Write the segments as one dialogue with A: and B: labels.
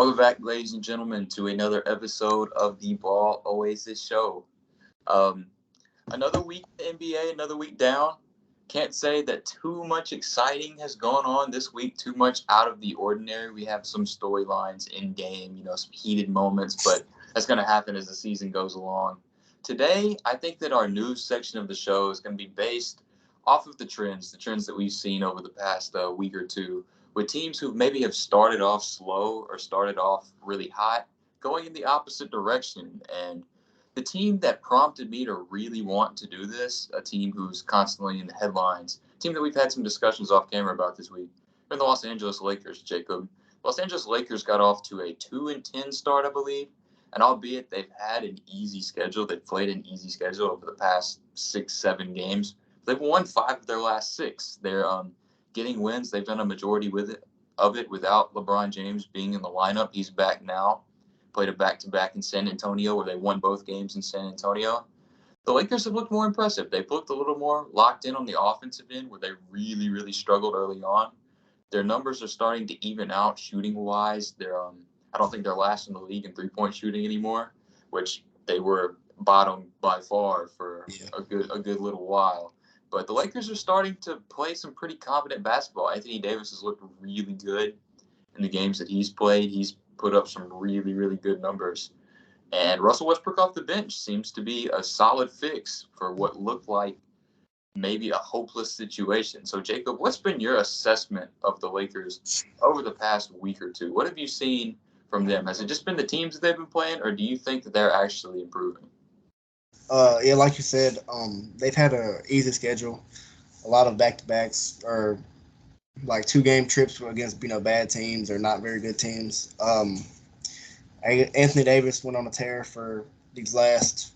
A: Welcome back, ladies and gentlemen, to another episode of the Ball Oasis Show. Um, another week in the NBA, another week down. Can't say that too much exciting has gone on this week, too much out of the ordinary. We have some storylines in game, some heated moments, but that's going to happen as the season goes along. Today, I think that our news section of the show is going to be based off of the trends that we've seen over the past week or two with teams who maybe have started off slow or started off really hot, going in the opposite direction. And the team that prompted me to really want to do this, a team who's constantly in the headlines, a team that we've had some discussions off camera about this week, been the Los Angeles Lakers, Jacob. Los Angeles Lakers got off to a 2-10 start, I believe. And albeit they've had an easy schedule, they've played an easy schedule over the past 6-7 games. They've won 5 of their last 6. They're getting wins. They've done a majority of it without LeBron James being in the lineup. He's back now. Played a back-to-back in San Antonio where they won both games in San Antonio. The Lakers have looked more impressive. They've looked a little more locked in on the offensive end where they really, really struggled early on. Their numbers are starting to even out shooting-wise. I don't think they're last in the league in three-point shooting anymore, which they were bottom by far for a good little while. But the Lakers are starting to play some pretty competent basketball. Anthony Davis has looked really good in the games that he's played. He's put up some really, really good numbers. And Russell Westbrook off the bench seems to be a solid fix for what looked like maybe a hopeless situation. So, Jacob, what's been your assessment of the Lakers over the past week or two? What have you seen from them? Has it just been the teams that they've been playing, or do you think that they're actually improving?
B: Yeah, like you said, they've had a easy schedule, a lot of back-to-backs or like 2 game trips against bad teams or not very good teams. Anthony Davis went on a tear for these last,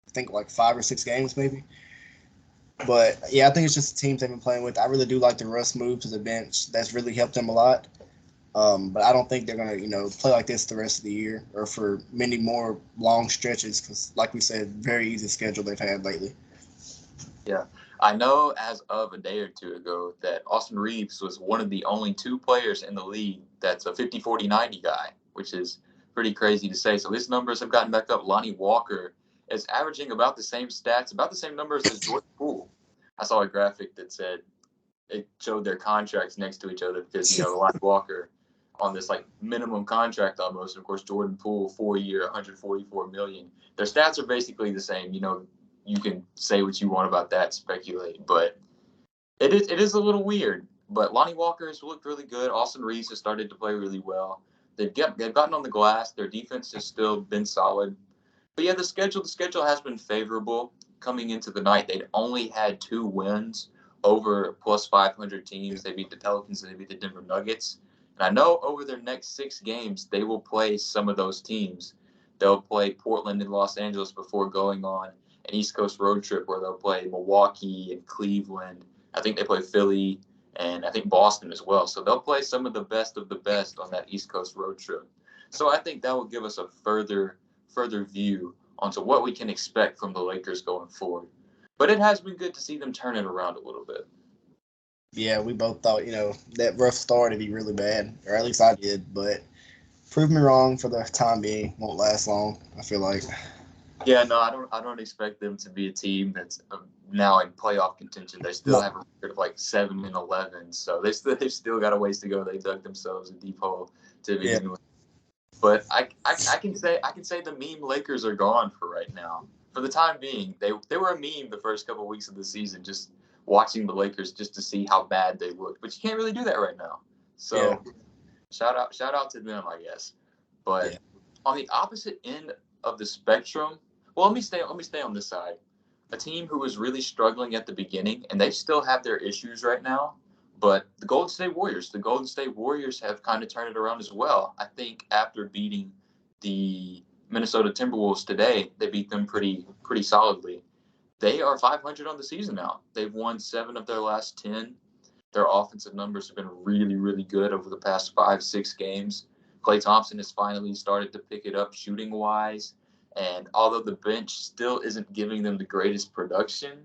B: I think, like 5 or 6 games maybe. But yeah, I think it's just the teams they've been playing with. I really do like the Russ move to the bench. That's really helped them a lot. But I don't think they're gonna, play like this the rest of the year or for many more long stretches because, like we said, very easy schedule they've had lately.
A: Yeah. I know as of a day or two ago that Austin Reeves was one of the only 2 players in the league that's a 50-40-90 guy, which is pretty crazy to say. So his numbers have gotten back up. Lonnie Walker is averaging about the same stats, about the same numbers as Jordan Poole. I saw a graphic that said it showed their contracts next to each other because, Lonnie Walker on this like minimum contract almost. And of course, Jordan Poole, 4-year, 144 million. Their stats are basically the same. You can say what you want about that, speculate, but it is a little weird. But Lonnie Walker has looked really good. Austin Reeves has started to play really well. They've gotten on the glass. Their defense has still been solid. But yeah, the schedule has been favorable. Coming into the night, they'd only had 2 wins over plus 500 teams. They beat the Pelicans and they beat the Denver Nuggets. And I know over their next 6 games, they will play some of those teams. They'll play Portland and Los Angeles before going on an East Coast road trip where they'll play Milwaukee and Cleveland. I think they play Philly and I think Boston as well. So they'll play some of the best on that East Coast road trip. So I think that will give us a further view onto what we can expect from the Lakers going forward. But it has been good to see them turn it around a little bit.
B: Yeah, we both thought, that rough start would be really bad, or at least I did, but prove me wrong for the time being. Won't last long, I feel like.
A: Yeah, no, I don't expect them to be a team that's now in playoff contention. They still
B: No,
A: have a record of like 7-11, so they've still got a ways to go. They dug themselves a deep hole to
B: yeah,
A: begin with. But I can say the meme Lakers are gone for right now. For the time being, they were a meme the first couple of weeks of the season, just watching the Lakers just to see how bad they looked. But you can't really do that right now.
B: yeah,
A: So shout out to them, I guess. But
B: yeah.
A: on the opposite end of the spectrum, well, let me stay on this side. A team who was really struggling at the beginning, and they still have their issues right now. But the Golden State Warriors have kind of turned it around as well. I think after beating the Minnesota Timberwolves today, they beat them pretty solidly. They are 500 on the season now. They've won 7 of their last 10. Their offensive numbers have been really, really good over the past 5-6 games. Klay Thompson has finally started to pick it up shooting wise. And although the bench still isn't giving them the greatest production,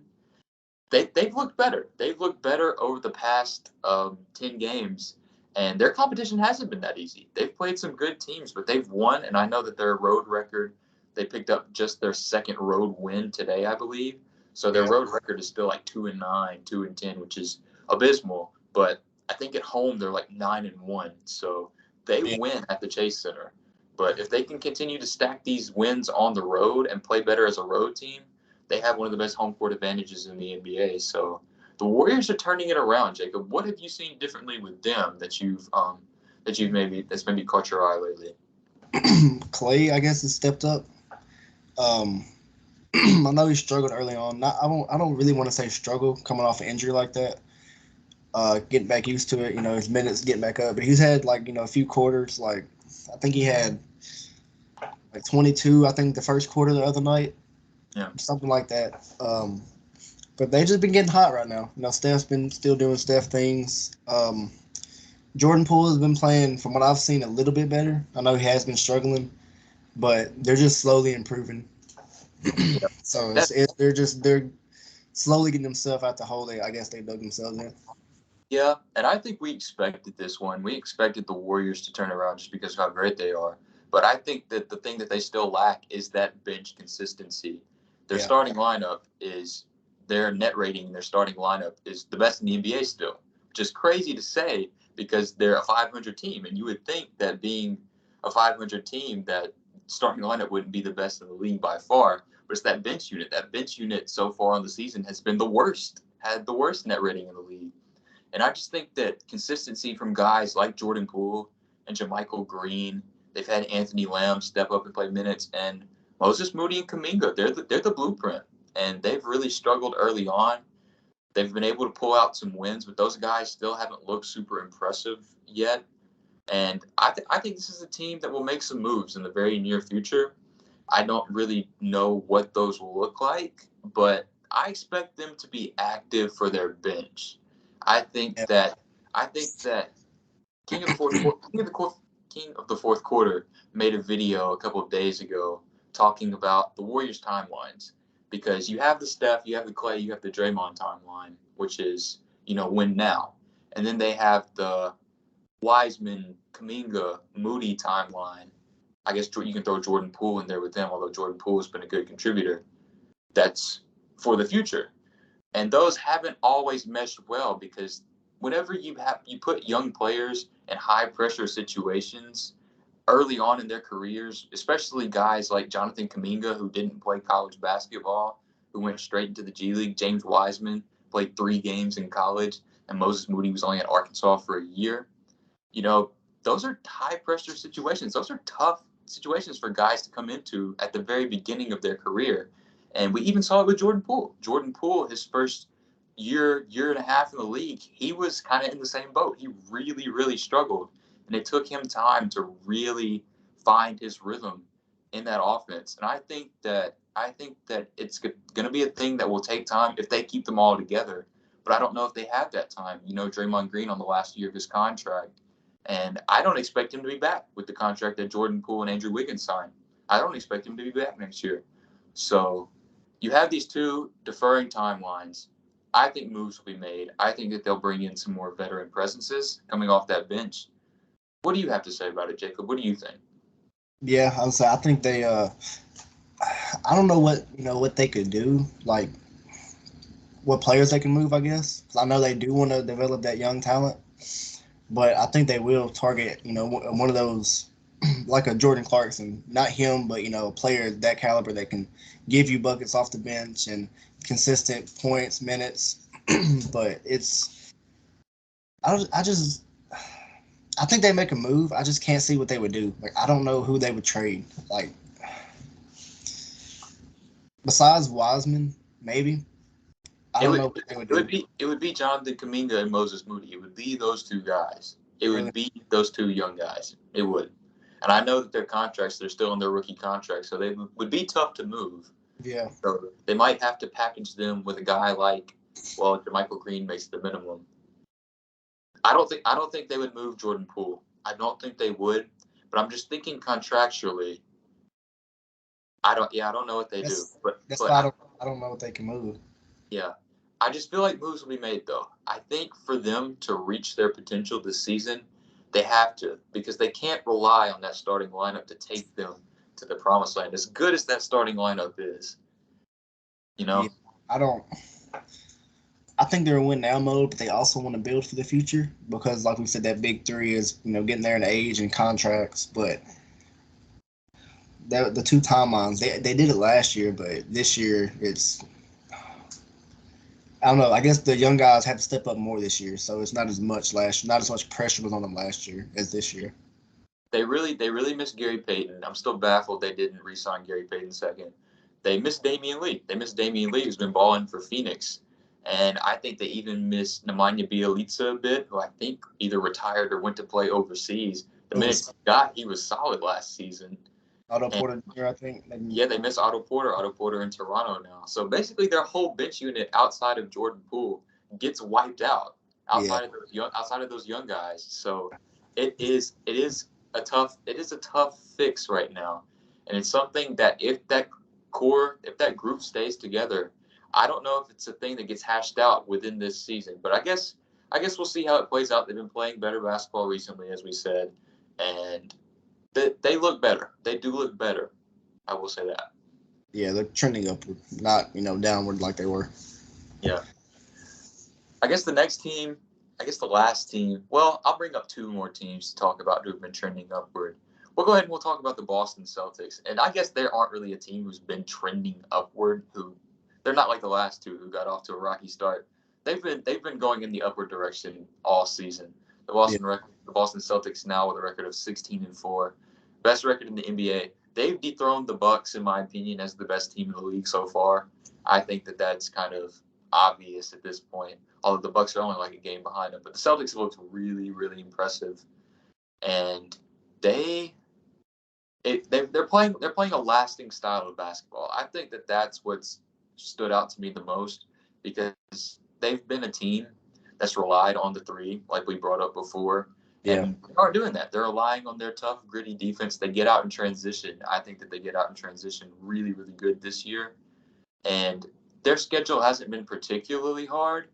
A: they've looked better. They've looked better over the past 10 games. And their competition hasn't been that easy. They've played some good teams, but they've won. And I know that their road record, they picked up just their second road win today, I believe. So their road record is still like 2-9, 2-10, which is abysmal. But I think at home they're like 9-1. So they win at the Chase Center. But if they can continue to stack these wins on the road and play better as a road team, they have one of the best home court advantages in the NBA. So the Warriors are turning it around, Jacob. What have you seen differently with them that's maybe caught your eye lately?
B: Clay, I guess, has stepped up. I know he struggled early on. I don't really want to say struggle coming off an injury like that. Getting back used to it, his minutes getting back up. But he's had a few quarters. Like I think he had like 22. I think the first quarter the other night, something like that. But they just been getting hot right now. Steph's been still doing Steph things. Jordan Poole has been playing, from what I've seen, a little bit better. I know he has been struggling, but they're just slowly improving. So they're slowly getting themselves out the hole I guess they dug themselves in.
A: Yeah, and I think we expected this one. We expected the Warriors to turn around just because of how great they are. But I think that the thing that they still lack is that bench consistency. Their starting lineup is their net rating. Their starting lineup is the best in the NBA still, which is crazy to say because they're a 500 team, and you would think that being a 500 team, that starting lineup wouldn't be the best in the league by far. But it's that bench unit. That bench unit so far on the season has been the worst. Had the worst net rating in the league. And I just think that consistency from guys like Jordan Poole and JaMychal Green, they've had Anthony Lamb step up and play minutes, and Moses Moody and Kuminga, they're the blueprint. And they've really struggled early on. They've been able to pull out some wins, but those guys still haven't looked super impressive yet. And I think this is a team that will make some moves in the very near future. I don't really know what those will look like, but I expect them to be active for their bench. I think that King of the Fourth Quarter made a video a couple of days ago talking about the Warriors timelines, because you have the Steph, you have the Clay, you have the Draymond timeline, which is win now, and then they have the Wiseman, Kuminga, Moody timeline. I guess you can throw Jordan Poole in there with them, although Jordan Poole has been a good contributor. That's for the future. And those haven't always meshed well, because whenever you put young players in high pressure situations early on in their careers, especially guys like Jonathan Kuminga, who didn't play college basketball, who went straight into the G League. James Wiseman played 3 games in college, and Moses Moody was only at Arkansas for a year. Those are high pressure situations. Those are tough situations for guys to come into at the very beginning of their career. And we even saw it with Jordan Poole. Jordan Poole, his first year and a half in the league, he was kind of in the same boat. He really, really struggled. And it took him time to really find his rhythm in that offense. And I think that it's going to be a thing that will take time if they keep them all together. But I don't know if they have that time. Draymond Green on the last year of his contract. And I don't expect him to be back with the contract that Jordan Poole and Andrew Wiggins signed. I don't expect him to be back next year. So you have these two deferring timelines. I think moves will be made. I think that they'll bring in some more veteran presences coming off that bench. What do you have to say about it, Jacob? What do you think?
B: Yeah, I think they. I don't know what they could do, like what players they can move. I guess 'cause I know they do want to develop that young talent, but I think they will target one of those like a Jordan Clarkson, not him, but a player that caliber that can give you buckets off the bench and consistent points, minutes. But I think they make a move. I just can't see what they would do. Like, I don't know who they would trade. Like, besides Wiseman, maybe. I don't know what they would do.
A: It would be Jonathan Kuminga and Moses Moody. It would be those two guys. It would be those two young guys. It would. And I know that their contracts, they're still in their rookie contracts, so they would be tough to move.
B: Yeah.
A: So they might have to package them with a guy like, JaMychal Green makes the minimum. I don't think they would move Jordan Poole. I don't think they would, but I'm just thinking contractually. I don't know what they do. But
B: why I don't know what they can move.
A: Yeah. I just feel like moves will be made, though. I think for them to reach their potential this season, They have to, because they can't rely on that starting lineup to take them to the promised land. As good as that starting lineup is,
B: Yeah, I don't. I think they're in win now mode, but they also want to build for the future because, like we said, that big three is getting there in age and contracts. But the two timelines they did it last year, but this year it's I don't know. I guess the young guys have to step up more this year, so it's not as much not as much pressure was on them last year as this year.
A: They really miss Gary Payton. I'm still baffled they didn't re-sign Gary Payton second. They miss Damian Lee. They miss Damian Lee, who's been balling for Phoenix. And I think they even miss Nemanja Bjelica a bit, who I think either retired or went to play overseas. The minutes he got, he was solid last season.
B: Otto Porter Jr., I think.
A: Yeah, they miss Otto Porter in Toronto now. So basically, their whole bench unit outside of Jordan Poole gets wiped out outside of those young guys. So it is a tough fix right now, and it's something that if that group stays together, I don't know if it's a thing that gets hashed out within this season. But I guess we'll see how it plays out. They've been playing better basketball recently, as we said, and they look better. They do look better. I will say that.
B: Yeah, they're trending upward, not downward like they were.
A: Yeah. I guess the last team. Well, I'll bring up two more teams to talk about who've been trending upward. We'll go ahead and we'll talk about the Boston Celtics. And I guess there aren't really a team who's been trending upward. They're not like the last two who got off to a rocky start. They've been going in the upward direction all season. The Boston Celtics now with a record of 16-4, best record in the NBA. They've dethroned the Bucks, in my opinion, as the best team in the league so far. I think that's kind of obvious at this point, although the Bucks are only like a game behind them. But the Celtics have looked really, really impressive, and they're playing a lasting style of basketball. I think that's what's stood out to me the most, because they've been a team that's relied on the three, like we brought up before.
B: Yeah.
A: And they aren't doing that. They're relying on their tough, gritty defense. They get out in transition. I think that they get out in transition really, really good this year. And their schedule hasn't been particularly hard,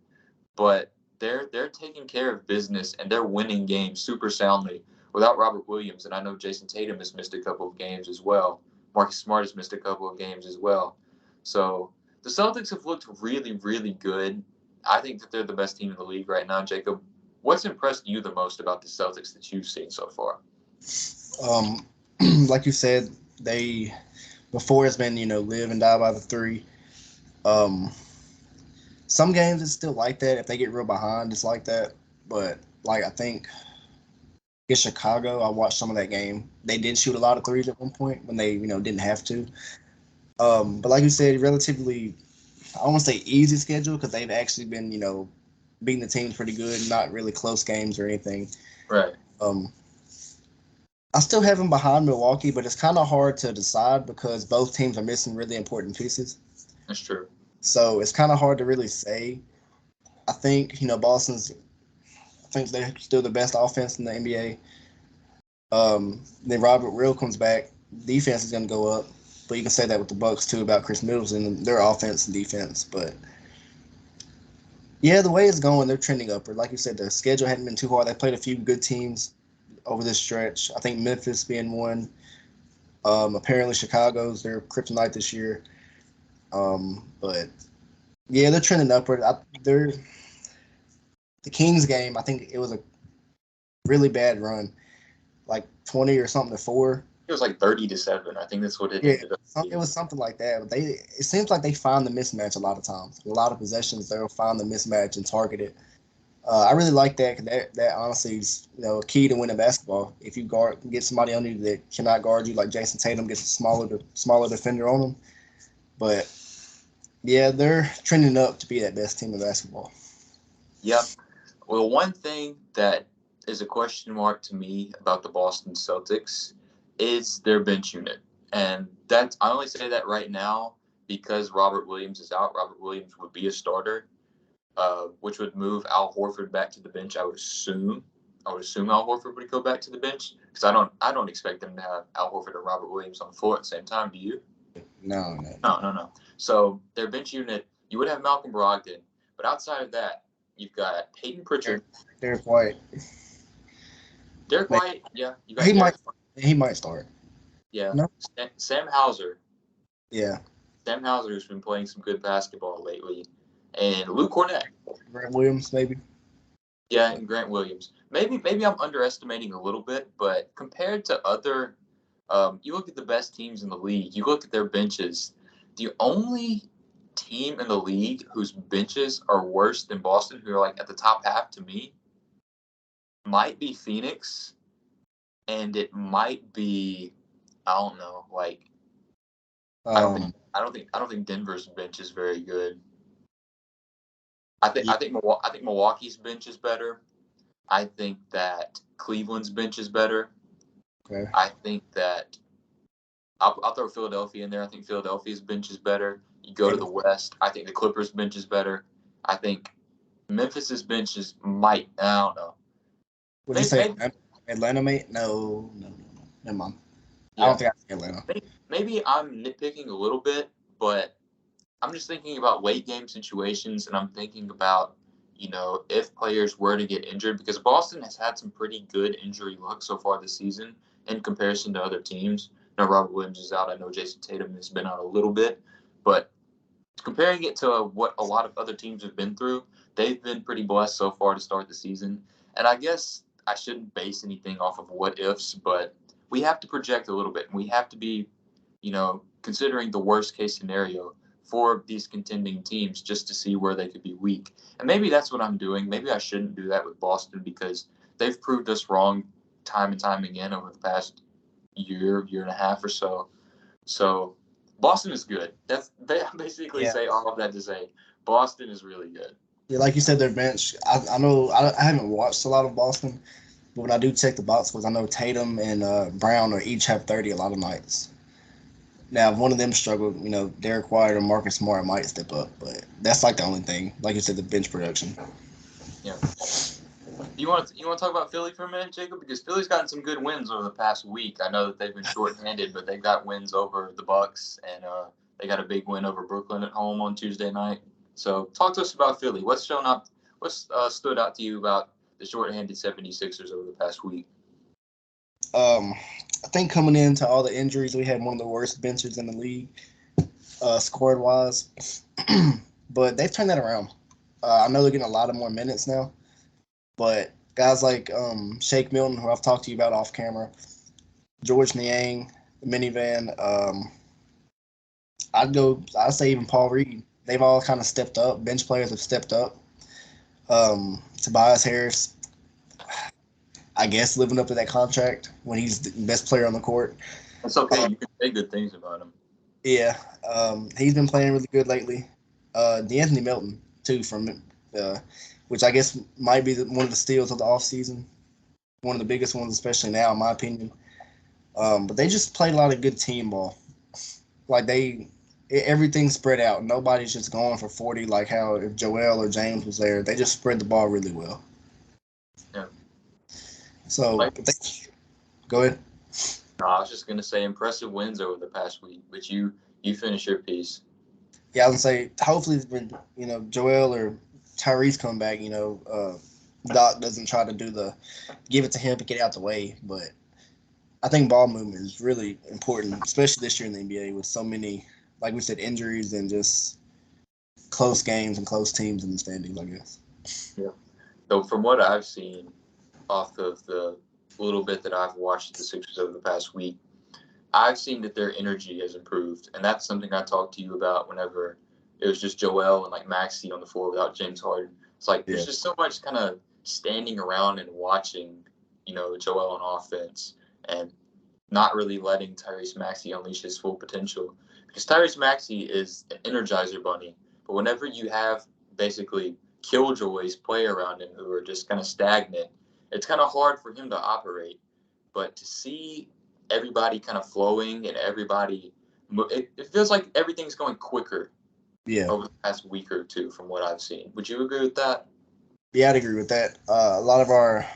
A: but they're taking care of business and they're winning games super soundly without Robert Williams. And I know Jason Tatum has missed a couple of games as well. Marcus Smart has missed a couple of games as well. So the Celtics have looked really, really good. I think that they're the best team in the league right now. Jacob, what's impressed you the most about the Celtics that you've seen so far?
B: Like you said, before it's been, live and die by the three. Some games it's still like that. If they get real behind, it's like that. But I think in Chicago, I watched some of that game. They did shoot a lot of threes at one point when they, didn't have to. But like you said, relatively, I don't want to say easy schedule because they've actually been, beating the teams pretty good, not really close games or anything.
A: Right.
B: I still have them behind Milwaukee, but it's kind of hard to decide because both teams are missing really important pieces.
A: That's true.
B: So it's kind of hard to really say. I think, I think they're still the best offense in the NBA. Then Robert Will comes back. Defense is going to go up. But you can say that with the Bucks too about Chris Middleton and their offense and defense. But yeah, the way it's going, they're trending upward. Like you said, their schedule hadn't been too hard. They played a few good teams over this stretch. I think Memphis being one. Apparently Chicago's their kryptonite this year. But yeah, they're trending upward. The Kings game, I think it was a really bad run, like 20 or something to 4.
A: It was like 30-7. I think that's what it ended up being.
B: It was something like that. But it seems like they find the mismatch a lot of times. A lot of possessions, they'll find the mismatch and target it. I really like that because that honestly is a key to winning basketball. If you get somebody on you that cannot guard you, like Jason Tatum gets a smaller defender on them. But yeah, they're trending up to be that best team in basketball.
A: Yep. Well, one thing that is a question mark to me about the Boston Celtics is their bench unit. And I only say that right now because Robert Williams is out. Robert Williams would be a starter, which would move Al Horford back to the bench, I would assume. Al Horford would go back to the bench because I don't expect them to have Al Horford and Robert Williams on the floor at the same time. Do you?
B: No.
A: So their bench unit, you would have Malcolm Brogdon, but outside of that, you've got Peyton Pritchard,
B: Derek White,
A: Derek
B: Maybe.
A: White, yeah, you got
B: He might.
A: Derek.
B: He might start.
A: Yeah,
B: No.
A: Sam Hauser.
B: Yeah.
A: Sam Hauser's been playing some good basketball lately, and Luke Cornett.
B: Grant Williams, maybe.
A: Yeah, and Grant Williams. Maybe I'm underestimating a little bit, but compared to other, you look at the best teams in the league. You look at their benches. The only team in the league whose benches are worse than Boston, who are like at the top half to me, might be Phoenix, and it might be, I don't know, like I don't think Denver's bench is very good.
B: Yeah.
A: I think Milwaukee's bench is better. I think that Cleveland's bench is better.
B: Okay.
A: I think that I'll throw Philadelphia in there. I think Philadelphia's bench is better. You go to the West. I think the Clippers' bench is better. I think Memphis's bench is I don't know.
B: Would you say Atlanta, mate? No. Never mind.
A: Yeah.
B: I don't think I see Atlanta.
A: Maybe I'm nitpicking a little bit, but I'm just thinking about late game situations, and I'm thinking about, if players were to get injured, because Boston has had some pretty good injury luck so far this season in comparison to other teams. I know Robert Williams is out. I know Jason Tatum has been out a little bit, but comparing it to what a lot of other teams have been through, they've been pretty blessed so far to start the season. And I guess I shouldn't base anything off of what ifs, but we have to project a little bit, and we have to be, considering the worst case scenario for these contending teams just to see where they could be weak. And maybe that's what I'm doing. Maybe I shouldn't do that with Boston because they've proved us wrong time and time again over the past year and a half or so. So Boston is good. They basically say all of that to say Boston is really good.
B: Yeah, like you said, their bench. I know I haven't watched a lot of Boston, but when I do check the box scores, I know Tatum and Brown are each have 30 a lot of nights. Now, if one of them struggled, Derek White or Marcus Smart might step up, but that's like the only thing. Like you said, the bench production.
A: Yeah. You want to talk about Philly for a minute, Jacob? Because Philly's gotten some good wins over the past week. I know that they've been shorthanded, but they've got wins over the Bucks, and they got a big win over Brooklyn at home on Tuesday night. So talk to us about Philly. What's stood out to you about the shorthanded 76ers over the past week?
B: I think coming into all the injuries, we had one of the worst benches in the league, scored wise. But they've turned that around. I know they're getting a lot of more minutes now, but guys like Shake Milton, who I've talked to you about off camera, George Niang, the minivan, I'd say even Paul Reed. They've all kind of stepped up. Bench players have stepped up. Tobias Harris, I guess, living up to that contract when he's the best player on the court.
A: It's okay. You can say good things about him.
B: Yeah. He's been playing really good lately. DeAnthony Melton, too, which I guess might be one of the steals of the offseason. One of the biggest ones, especially now, in my opinion. But they just played a lot of good team ball. Like, everything's spread out. Nobody's just going for 40 like how if Joel or James was there. They just spread the ball really well.
A: Yeah.
B: So, go ahead.
A: No, I was just going to say impressive wins over the past week, but you finish your piece.
B: Yeah, I was going to say, hopefully when, Joel or Tyrese come back, Doc doesn't try to give it to him and get out the way. But I think ball movement is really important, especially this year in the NBA with so many, like we said, injuries and just close games and close teams in the standings, I guess.
A: Yeah. So from what I've seen off of the little bit that I've watched the Sixers over the past week, I've seen that their energy has improved. And that's something I talked to you about whenever it was just Joel and like Maxey on the floor without James Harden. It's like there's just so much kind of standing around and watching, Joel on offense and not really letting Tyrese Maxey unleash his full potential. Because Tyrese Maxey is an energizer bunny. But whenever you have basically killjoys play around him who are just kind of stagnant, it's kind of hard for him to operate. But to see everybody kind of flowing and everybody, it feels like everything's going quicker over the past week or two from what I've seen. Would you agree with that?
B: Yeah, I'd agree with that. A lot of our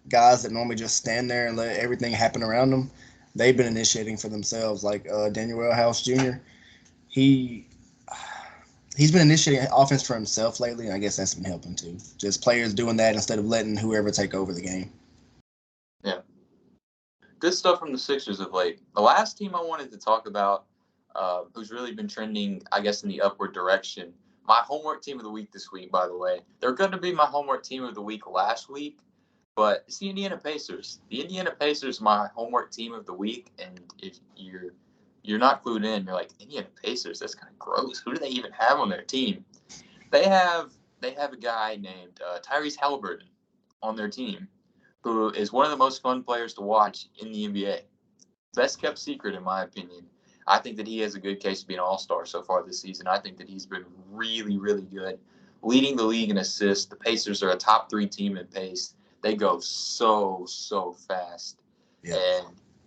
B: guys that normally just stand there and let everything happen around them, they've been initiating for themselves. Like Daniel House Jr., he's been initiating offense for himself lately, and I guess that's been helping too. Just players doing that instead of letting whoever take over the game.
A: good stuff from the Sixers of late. The last team I wanted to talk about, who's really been trending, I guess, in the upward direction. My homework team of the week this week, by the way. They're going to be my homework team of the week last week, but it's the Indiana Pacers. The Indiana Pacers, my homework team of the week, and if you're not clued in, you're like, Indiana Pacers, that's kind of gross. Who do they even have on their team? They have a guy named Tyrese Halliburton on their team, who is one of the most fun players to watch in the NBA. Best kept secret, in my opinion. I think that he has a good case to be an all-star so far this season. I think that he's been really, really good, leading the league in assists. The Pacers are a top 3 team in pace. They go so fast, and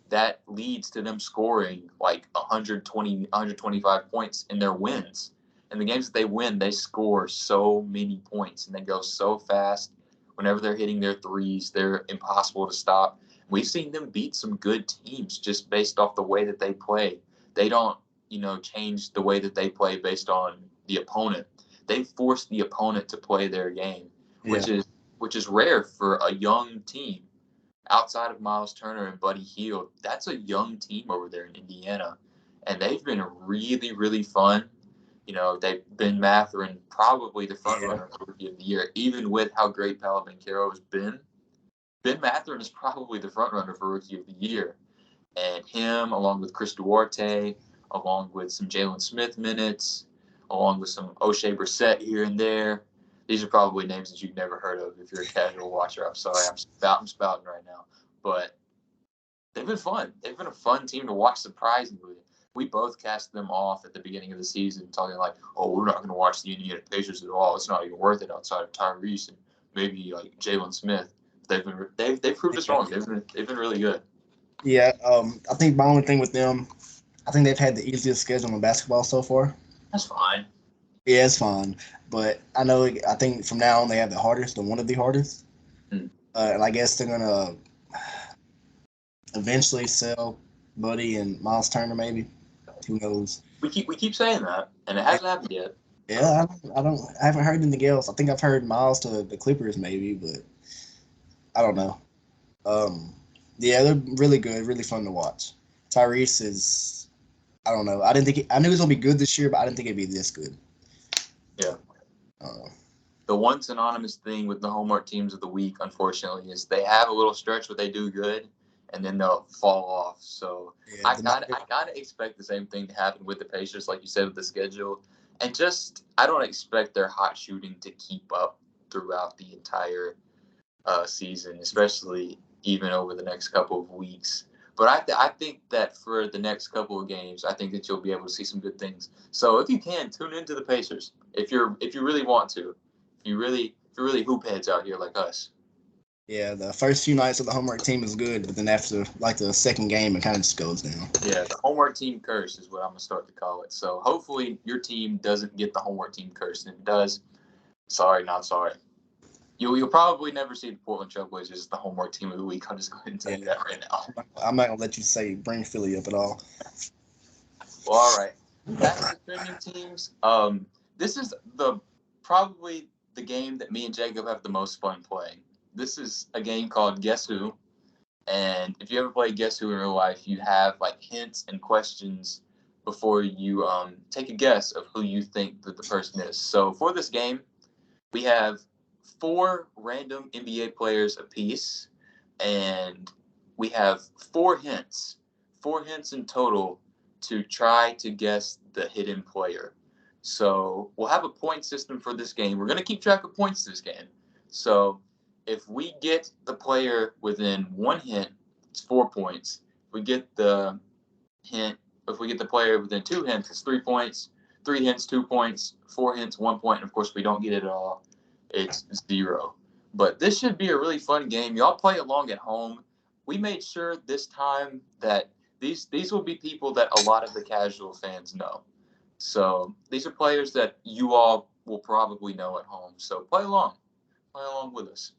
A: that leads to them scoring like 120, 125 points in their wins. In the games that they win, they score so many points, and they go so fast. Whenever they're hitting their threes, they're impossible to stop. We've seen them beat some good teams just based off the way that they play. They don't, change the way that they play based on the opponent. They force the opponent to play their game, which is rare for a young team. Outside of Miles Turner and Buddy Hield, that's a young team over there in Indiana, and they've been really, really fun. They've been Mathurin probably the front runner for Rookie of the Year, even with how great Paolo Banchero has been. Ben Mathurin is probably the front runner for Rookie of the Year. And him, along with Chris Duarte, along with some Jalen Smith minutes, along with some O'Shea Brissett here and there. These are probably names that you've never heard of if you're a casual watcher. I'm sorry, I'm spouting right now. But they've been fun. They've been a fun team to watch, surprisingly. We both cast them off at the beginning of the season, talking like, oh, we're not going to watch the Indiana Pacers at all. It's not even worth it outside of Tyrese and maybe like Jalen Smith. They've proved us wrong. They've been really good.
B: Yeah, I think my only thing with them, I think they've had the easiest schedule in basketball so far.
A: That's fine.
B: Yeah, it's fine, but I think from now on they have the hardest, or one of the hardest, and I guess they're gonna eventually sell Buddy and Miles Turner, maybe. Who knows?
A: We keep saying that, and it hasn't happened yet.
B: Yeah, I haven't heard anything else. I think I've heard Miles to the Clippers, maybe, but I don't know. Yeah, they're really good, really fun to watch. Tyrese is, I don't know. I knew he was gonna be good this year, but I didn't think it'd be this good.
A: Yeah. The one synonymous thing with the homework teams of the week, unfortunately, is they have a little stretch where they do good, and then they'll fall off. So yeah, I gotta expect the same thing to happen with the Pacers, like you said, with the schedule, and just I don't expect their hot shooting to keep up throughout the entire season, especially even over the next couple of weeks. But I think that for the next couple of games, I think that you'll be able to see some good things. So if you can, tune into the Pacers if you really want to. If you're really hoop heads out here like us.
B: Yeah, the first few nights of the homework team is good, but then after like the second game, it kind of just goes down.
A: Yeah, the homework team curse is what I'm gonna start to call it. So hopefully your team doesn't get the homework team curse, and if it does, sorry, not sorry. You'll probably never see the Portland Trailblazers as the homework team of the week. I'm just going to tell you that right now.
B: I'm not going to let you bring Philly up at all.
A: Well, all right. Back to the trending teams. This is probably the game that me and Jacob have the most fun playing. This is a game called Guess Who. And if you ever play Guess Who in real life, you have like hints and questions before you take a guess of who you think that the person is. So for this game, we have 4 random NBA players apiece, and we have 4 hints in total to try to guess the hidden player. So we'll have a point system for this game. We're going to keep track of points this game. So if we get the player within 1 hint, it's 4 points. If we get the player within 2 hints, it's 3 points. 3 hints, 2 points. 4 hints, 1 point. And of course, if we don't get it at all, it's 0. But this should be a really fun game. Y'all play along at home. We made sure this time that these will be people that a lot of the casual fans know. So these are players that you all will probably know at home. So play along with us.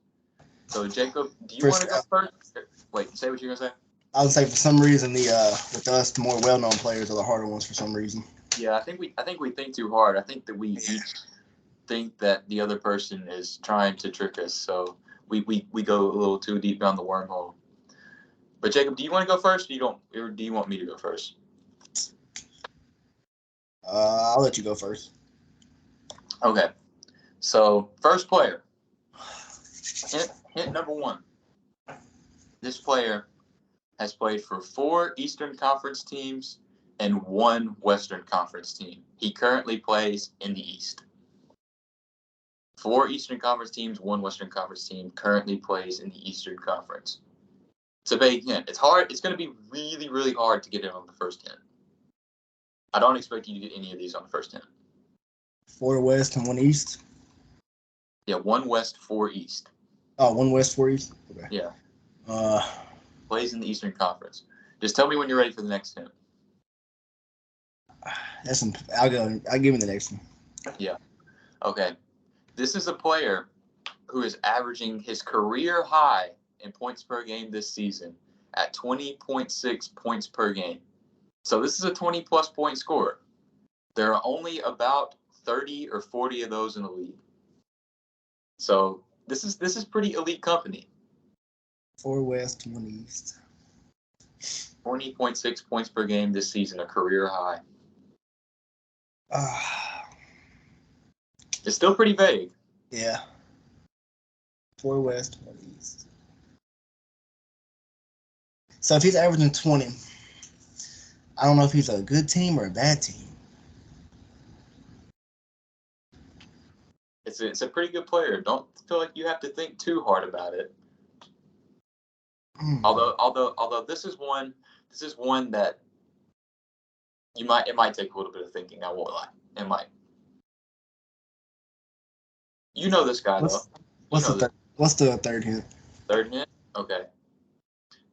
A: So Jacob, do you want to go first? Wait, say what you're gonna say.
B: I would say for some reason with us the more well-known players are the harder ones for some reason.
A: Yeah, I think we think too hard. I think that we each think that the other person is trying to trick us, so we go a little too deep down the wormhole. But Jacob, do you want to go first? Or do you want me to go first?
B: I'll let you go first.
A: Okay. So first player. Hint number one. This player has played for 4 Eastern Conference teams and 1 Western Conference team. He currently plays in the East. 4 Eastern Conference teams, 1 Western Conference team, currently plays in the Eastern Conference. It's a vague hint. It's hard. It's going to be really, really hard to get it on the first hint. I don't expect you to get any of these on the first hint.
B: 4 West and 1 East.
A: Yeah, 1 West, 4 East.
B: Oh, 1 West, 4 East. Okay.
A: Yeah.
B: Uh,
A: Plays in the Eastern Conference. Just tell me when you're ready for the next hint.
B: I'll give him the next one.
A: Yeah. Okay. This is a player who is averaging his career high in points per game this season at 20.6 points per game. So this is a 20-plus point scorer. There are only about 30 or 40 of those in the league. So this is pretty elite company.
B: 4 West, 1 East.
A: 20.6 points per game this season, a career high. It's still pretty vague.
B: Yeah. 4 West, 1 East. So if he's averaging 20, I don't know if he's a good team or a bad team.
A: It's a pretty good player. Don't feel like you have to think too hard about it. Although this is one that it might take a little bit of thinking. I won't lie. It might. You know this guy though.
B: What's the third hint?
A: Third hint? Okay.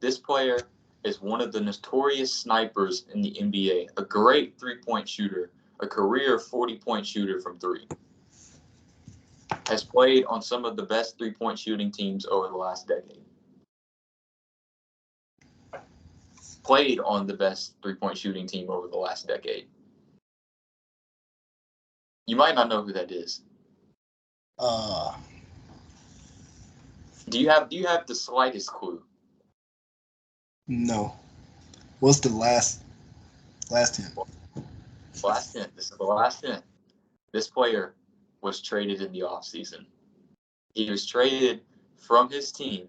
A: This player is one of the notorious snipers in the NBA, a great 3-point shooter, a career 40-point shooter from 3. Has played on some of the best 3-point shooting teams over the last decade. Played on the best 3-point shooting team over the last decade. You might not know who that is. Do you have the slightest clue?
B: No. What's the last hint?
A: Last hint. This is the last hint. This player was traded in the offseason. He was traded from his team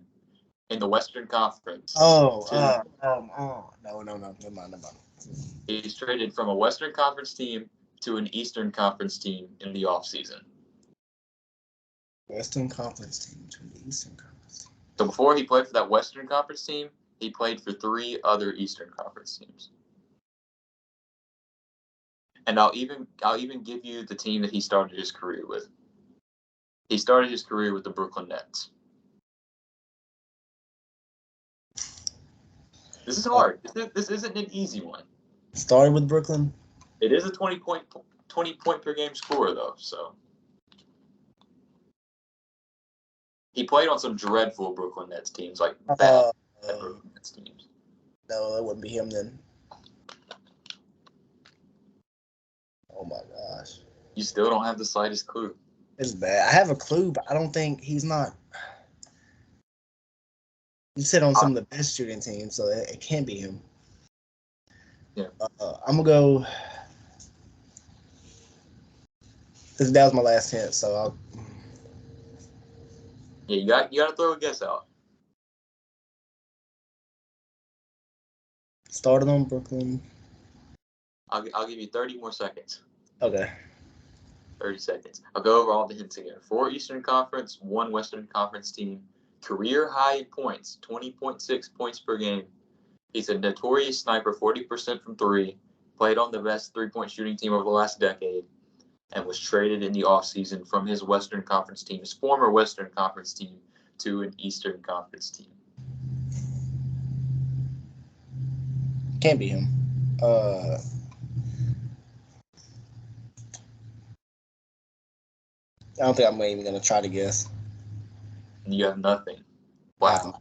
A: in the Western Conference.
B: No. Never mind.
A: He's traded from a Western Conference team to an Eastern Conference team in the offseason.
B: Western Conference team to the Eastern Conference team.
A: So before he played for that Western Conference team, he played for 3 other Eastern Conference teams. And I'll even give you the team that he started his career with. He started his career with the Brooklyn Nets. This is hard. This isn't an easy one.
B: Started with Brooklyn?
A: It is a 20 point per game scorer though, so he played on some dreadful Brooklyn Nets teams, like bad Brooklyn Nets teams.
B: No, that wouldn't be him then. Oh my gosh.
A: You still don't have the slightest clue.
B: It's bad. I have a clue, but I don't think he's not. You said on some of the best shooting teams, so it can't be him.
A: Yeah.
B: I'm gonna go. That was my last hint, so I'll.
A: Yeah, you got to throw a guess out.
B: Started on Brooklyn.
A: I'll give you 30 more seconds.
B: Okay.
A: 30 seconds. I'll go over all the hints again. 4 Eastern Conference, 1 Western Conference team. Career high in points, 20.6 points per game. He's a notorious sniper, 40% from 3. Played on the best 3-point shooting team over the last decade. And was traded in the offseason from his Western Conference team, his former Western Conference team, to an Eastern Conference team.
B: Can't be him. I don't think I'm even gonna try to guess.
A: And you have nothing. Wow.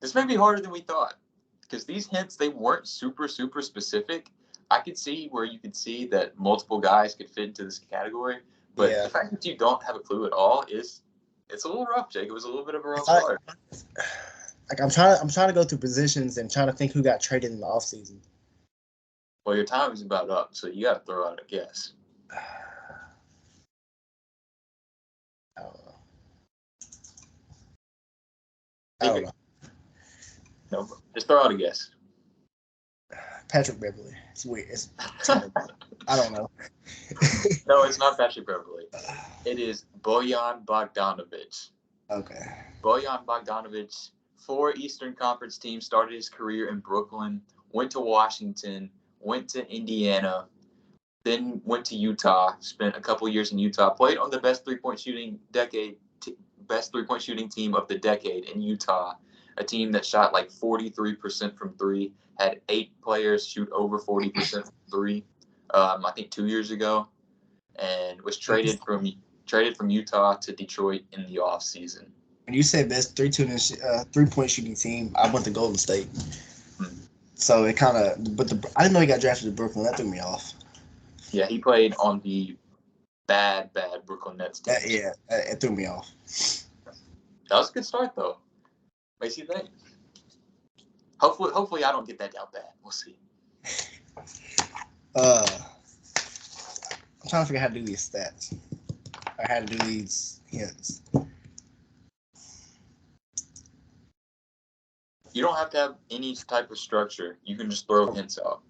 A: This may be harder than we thought. Because these hints, they weren't super, super specific. I could see where you could see that multiple guys could fit into this category. But the fact that you don't have a clue at all it's a little rough, Jake. It was a little bit of a rough start.
B: Like I'm trying to go through positions and trying to think who got traded in the offseason.
A: Well, your time is about up, so you got to throw out a guess.
B: I don't know. I don't know.
A: No, just throw out a guess.
B: Patrick Beverly. It's weird. It's I don't know.
A: No, it's not Patrick Beverly. It is Bojan Bogdanovic.
B: Okay.
A: Bojan Bogdanovic, 4 Eastern Conference teams, started his career in Brooklyn, went to Washington, went to Indiana, then went to Utah, spent a couple years in Utah, played on the best three-point shooting team of the decade in Utah, a team that shot like 43% from three, had 8 players shoot over 40% from three, I think 2 years ago, and was traded from Utah to Detroit in the offseason.
B: When you say best 3-point shooting team, I went to Golden State. So it kind of, but I didn't know he got drafted to Brooklyn. That threw me off.
A: Yeah, he played on the bad Brooklyn Nets team.
B: It threw me off.
A: That was a good start, though. Makes you think. Hopefully I don't get that down bad. We'll see.
B: I'm trying to figure out how to do these stats. Or how to do these hints.
A: You don't have to have any type of structure. You can just throw hints out.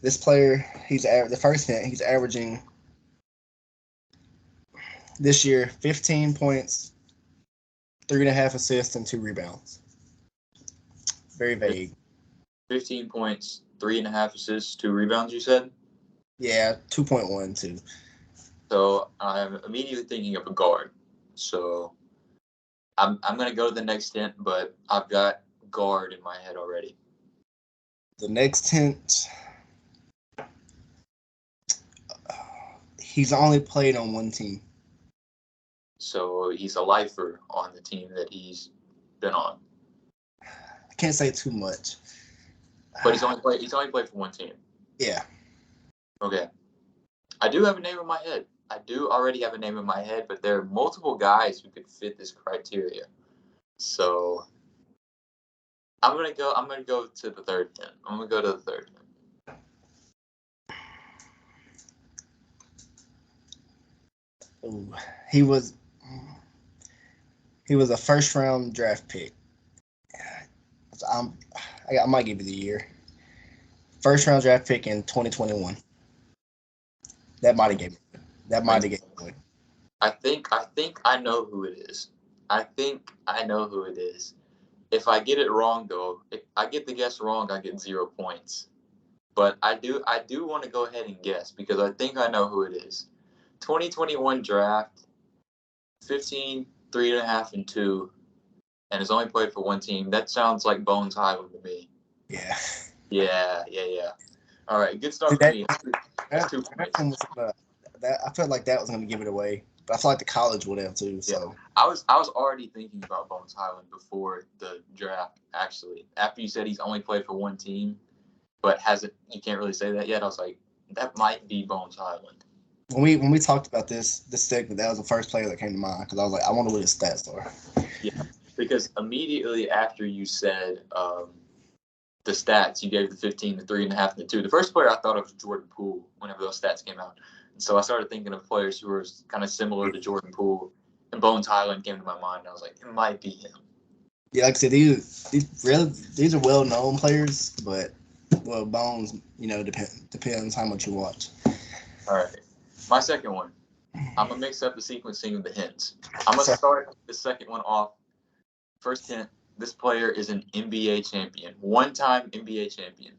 B: This player, the first hint, he's averaging this year 15 points, 3.5 assists, and 2 rebounds. Very vague.
A: 15 points, 3.5 assists, 2 rebounds, you said?
B: Yeah, 2.1 too.
A: So I'm immediately thinking of a guard. So I'm going to go to the next hint, but I've got guard in my head already.
B: The next hint, he's only played on one team.
A: So he's a lifer on the team that he's been on.
B: I can't say too much.
A: But he's only played for one team.
B: Yeah.
A: Okay. I do have a name in my head. I do already have a name in my head, but there are multiple guys who could fit this criteria. So I'm gonna go to the third hint. I'm gonna go to the third hint.
B: Ooh, he was a first round draft pick. I might give you the year. First round draft pick in 2021. That might have gave it away.
A: I think I know who it is. I think I know who it is. If I get it wrong, though, if I get the guess wrong, I get 0 points. But I do want to go ahead and guess because I think I know who it is. 2021 draft, 15, 3.5, and 2, and has only played for one team. That sounds like Bones Highland to me.
B: Yeah.
A: Yeah. All right, good start for me. That's 2 points.
B: I felt like that was going to give it away, but I feel like the college would have too. So
A: I was already thinking about Bones Highland before the draft. Actually, after you said he's only played for one team, but you can't really say that yet. I was like, that might be Bones Highland.
B: When we talked about this segment, that was the first player that came to mind because I was like, I wonder what his stats are.
A: Yeah, because immediately after you said the stats, you gave the 15, the 3.5, and the 2. The first player I thought of was Jordan Poole whenever those stats came out. And so I started thinking of players who were kind of similar to Jordan Poole, and Bones Highland came to my mind. And I was like, it might be him.
B: Yeah, like I said, these are well-known players, but Bones, depends how much you watch.
A: All right, my second one. I'm gonna mix up the sequencing of the hints. I'm gonna start the second one off. First hint: this player is an NBA champion, one-time NBA champion.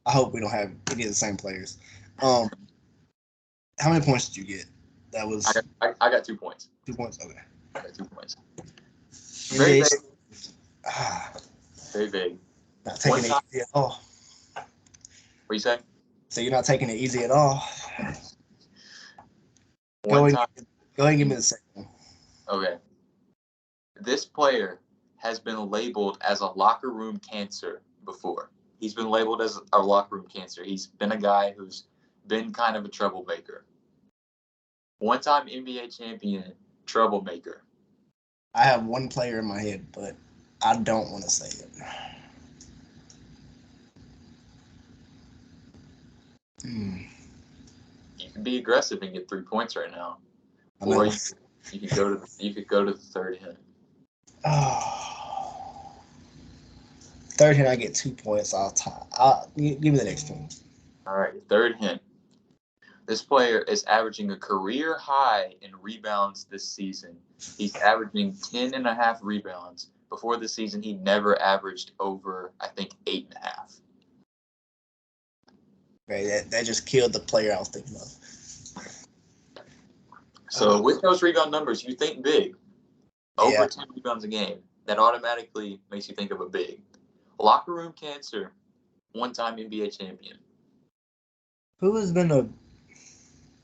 B: I hope we don't have any of the same players. How many points did you get? That was
A: I got 2 points.
B: 2 points. Okay.
A: I got 2 points.
B: Very
A: Very
B: vague.
A: vague. Very vague.
B: Not taking it easy at all.
A: What you say?
B: So you're not taking it easy at all.
A: Go
B: ahead and give me the second one.
A: Okay. This player has been labeled as a locker room cancer before. He's been labeled as a locker room cancer. He's been a guy who's been kind of a troublemaker. One-time NBA champion, troublemaker.
B: I have one player in my head, but I don't want to say it.
A: You can be aggressive and get 3 points right now,
B: I
A: or
B: know.
A: you could go to the third hint.
B: Oh. Third hint, I get 2 points. Give me the next one.
A: All right, third hint. This player is averaging a career high in rebounds this season. He's averaging 10.5 rebounds. Before the season, he never averaged over, I think, 8.5.
B: Okay, that just killed the player I was thinking of.
A: So with those rebound numbers, you think big. Over 10 rebounds a game. That automatically makes you think of a big. Locker room cancer, one-time NBA champion.
B: Who has been a...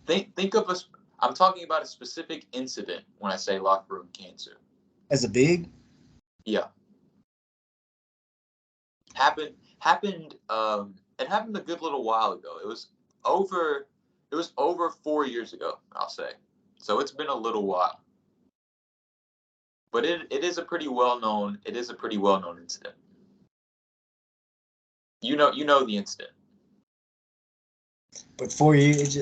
A: Think of us. I'm talking about a specific incident when I say locker room cancer.
B: As a big?
A: Yeah. Happened. It happened a good little while ago. It was over 4 years ago, I'll say. So it's been a little while. But it is a pretty well known incident. You know the incident.
B: But 4 years,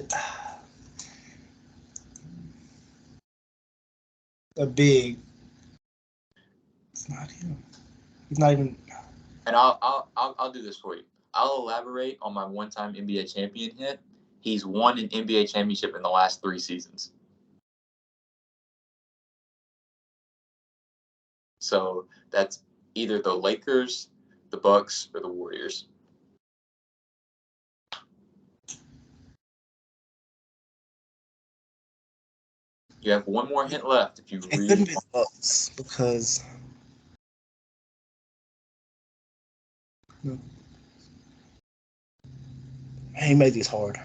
B: a big. It's not him. He's not even.
A: And I'll do this for you. I'll elaborate on my one-time NBA champion hit. He's won an NBA championship in the last 3 seasons. So that's either the Lakers, the Bucks, or the Warriors. You have one more hint left if you
B: It couldn't be the Bucks because. He made these hard.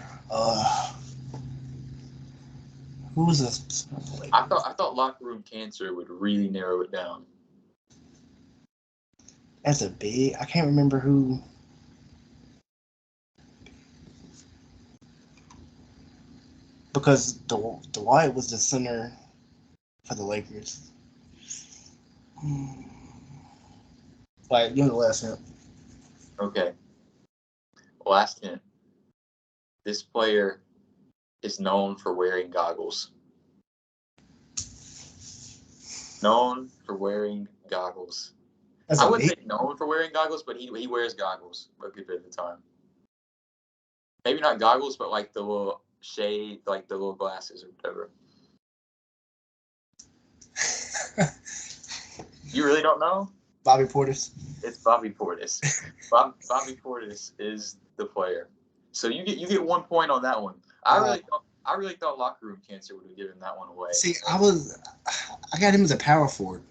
B: Who was this?
A: I thought locker room cancer would really narrow it down.
B: That's a big. I can't remember who. Because Dwight was the center for the Lakers. Like, give me the last hint.
A: Okay. Last hint. This player is known for wearing goggles. Known for wearing goggles.
B: That's
A: I wouldn't say known for wearing goggles, but he wears goggles a good bit of the time. Maybe not goggles, but like the little shade, like the little glasses or whatever. You really don't know?
B: Bobby Portis.
A: It's Bobby Portis. Bobby Portis is the player. So you get 1 point on that one. I really thought locker room cancer would have given that one away.
B: See, I got him as a power forward.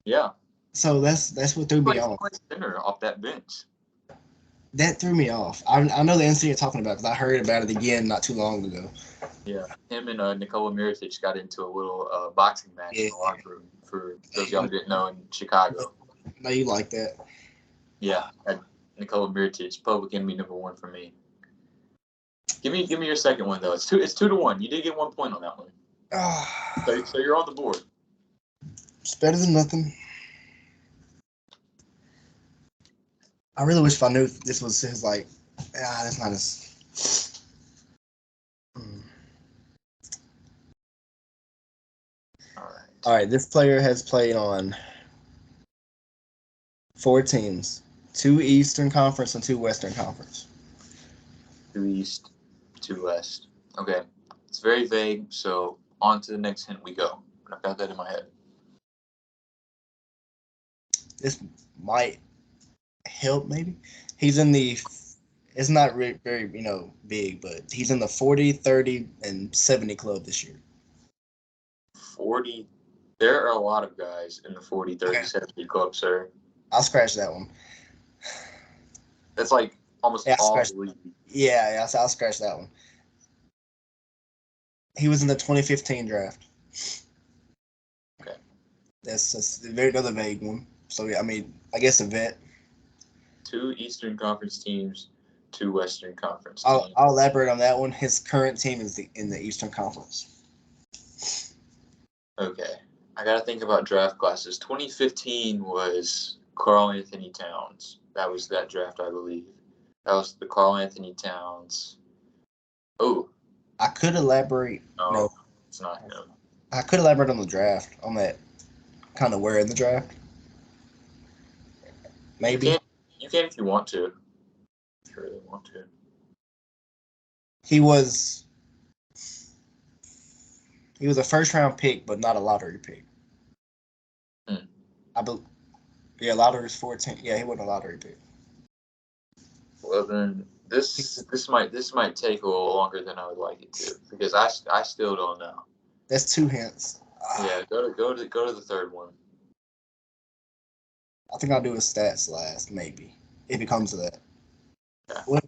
A: Yeah.
B: So that's what threw me off.
A: Center off that bench.
B: That threw me off. I know the incident you're talking about because I heard about it again not too long ago.
A: Yeah, him and Nikola Mirotic got into a little boxing match in the locker room. For those of y'all who didn't know, in Chicago.
B: No, you like that?
A: Yeah, Nikola Mirotic, public enemy number 1 for me. Give me your second one though. It's 2-1. You did get 1 point on that one. So you're on the board.
B: It's better than nothing. I really wish if I knew this was his like. That's not his. All right. This player has played on 4 teams: 2 Eastern Conference and 2 Western Conference.
A: 2 East, 2 West. Okay, it's very vague. So on to the next hint we go. I've got that in my head.
B: This might help, maybe. He's in the. It's not very big, but he's in the 40, 30, and 70 club this year.
A: 40. There are a lot of guys in the 40, 30, 70 club, sir.
B: I'll scratch that one.
A: That's like almost all the league.
B: Yeah, I'll scratch that one. He was in the 2015 draft.
A: Okay.
B: That's another vague one. So, yeah, I mean, I guess a vet.
A: 2 Eastern Conference teams, 2 Western Conference teams.
B: I'll elaborate on that one. His current team is in the Eastern Conference.
A: Okay. I got to think about draft classes. 2015 was Karl Anthony Towns. That was that draft, I believe. That was the Karl Anthony Towns. Oh,
B: I could elaborate.
A: no,
B: No,
A: it's not him.
B: I could elaborate on the draft, on that kind of where in the draft. Maybe
A: You can if you want to. If you really want to.
B: he was a first round pick, but not a lottery pick.
A: Hmm.
B: Yeah, lottery is 14. Yeah, he wasn't a lottery pick.
A: Well then, this might take a little longer than I would like it to because I still don't know.
B: That's 2 hints.
A: Yeah, go to the third one.
B: I think I'll do his stats last, maybe, if it comes to that.
A: Yeah.
B: What?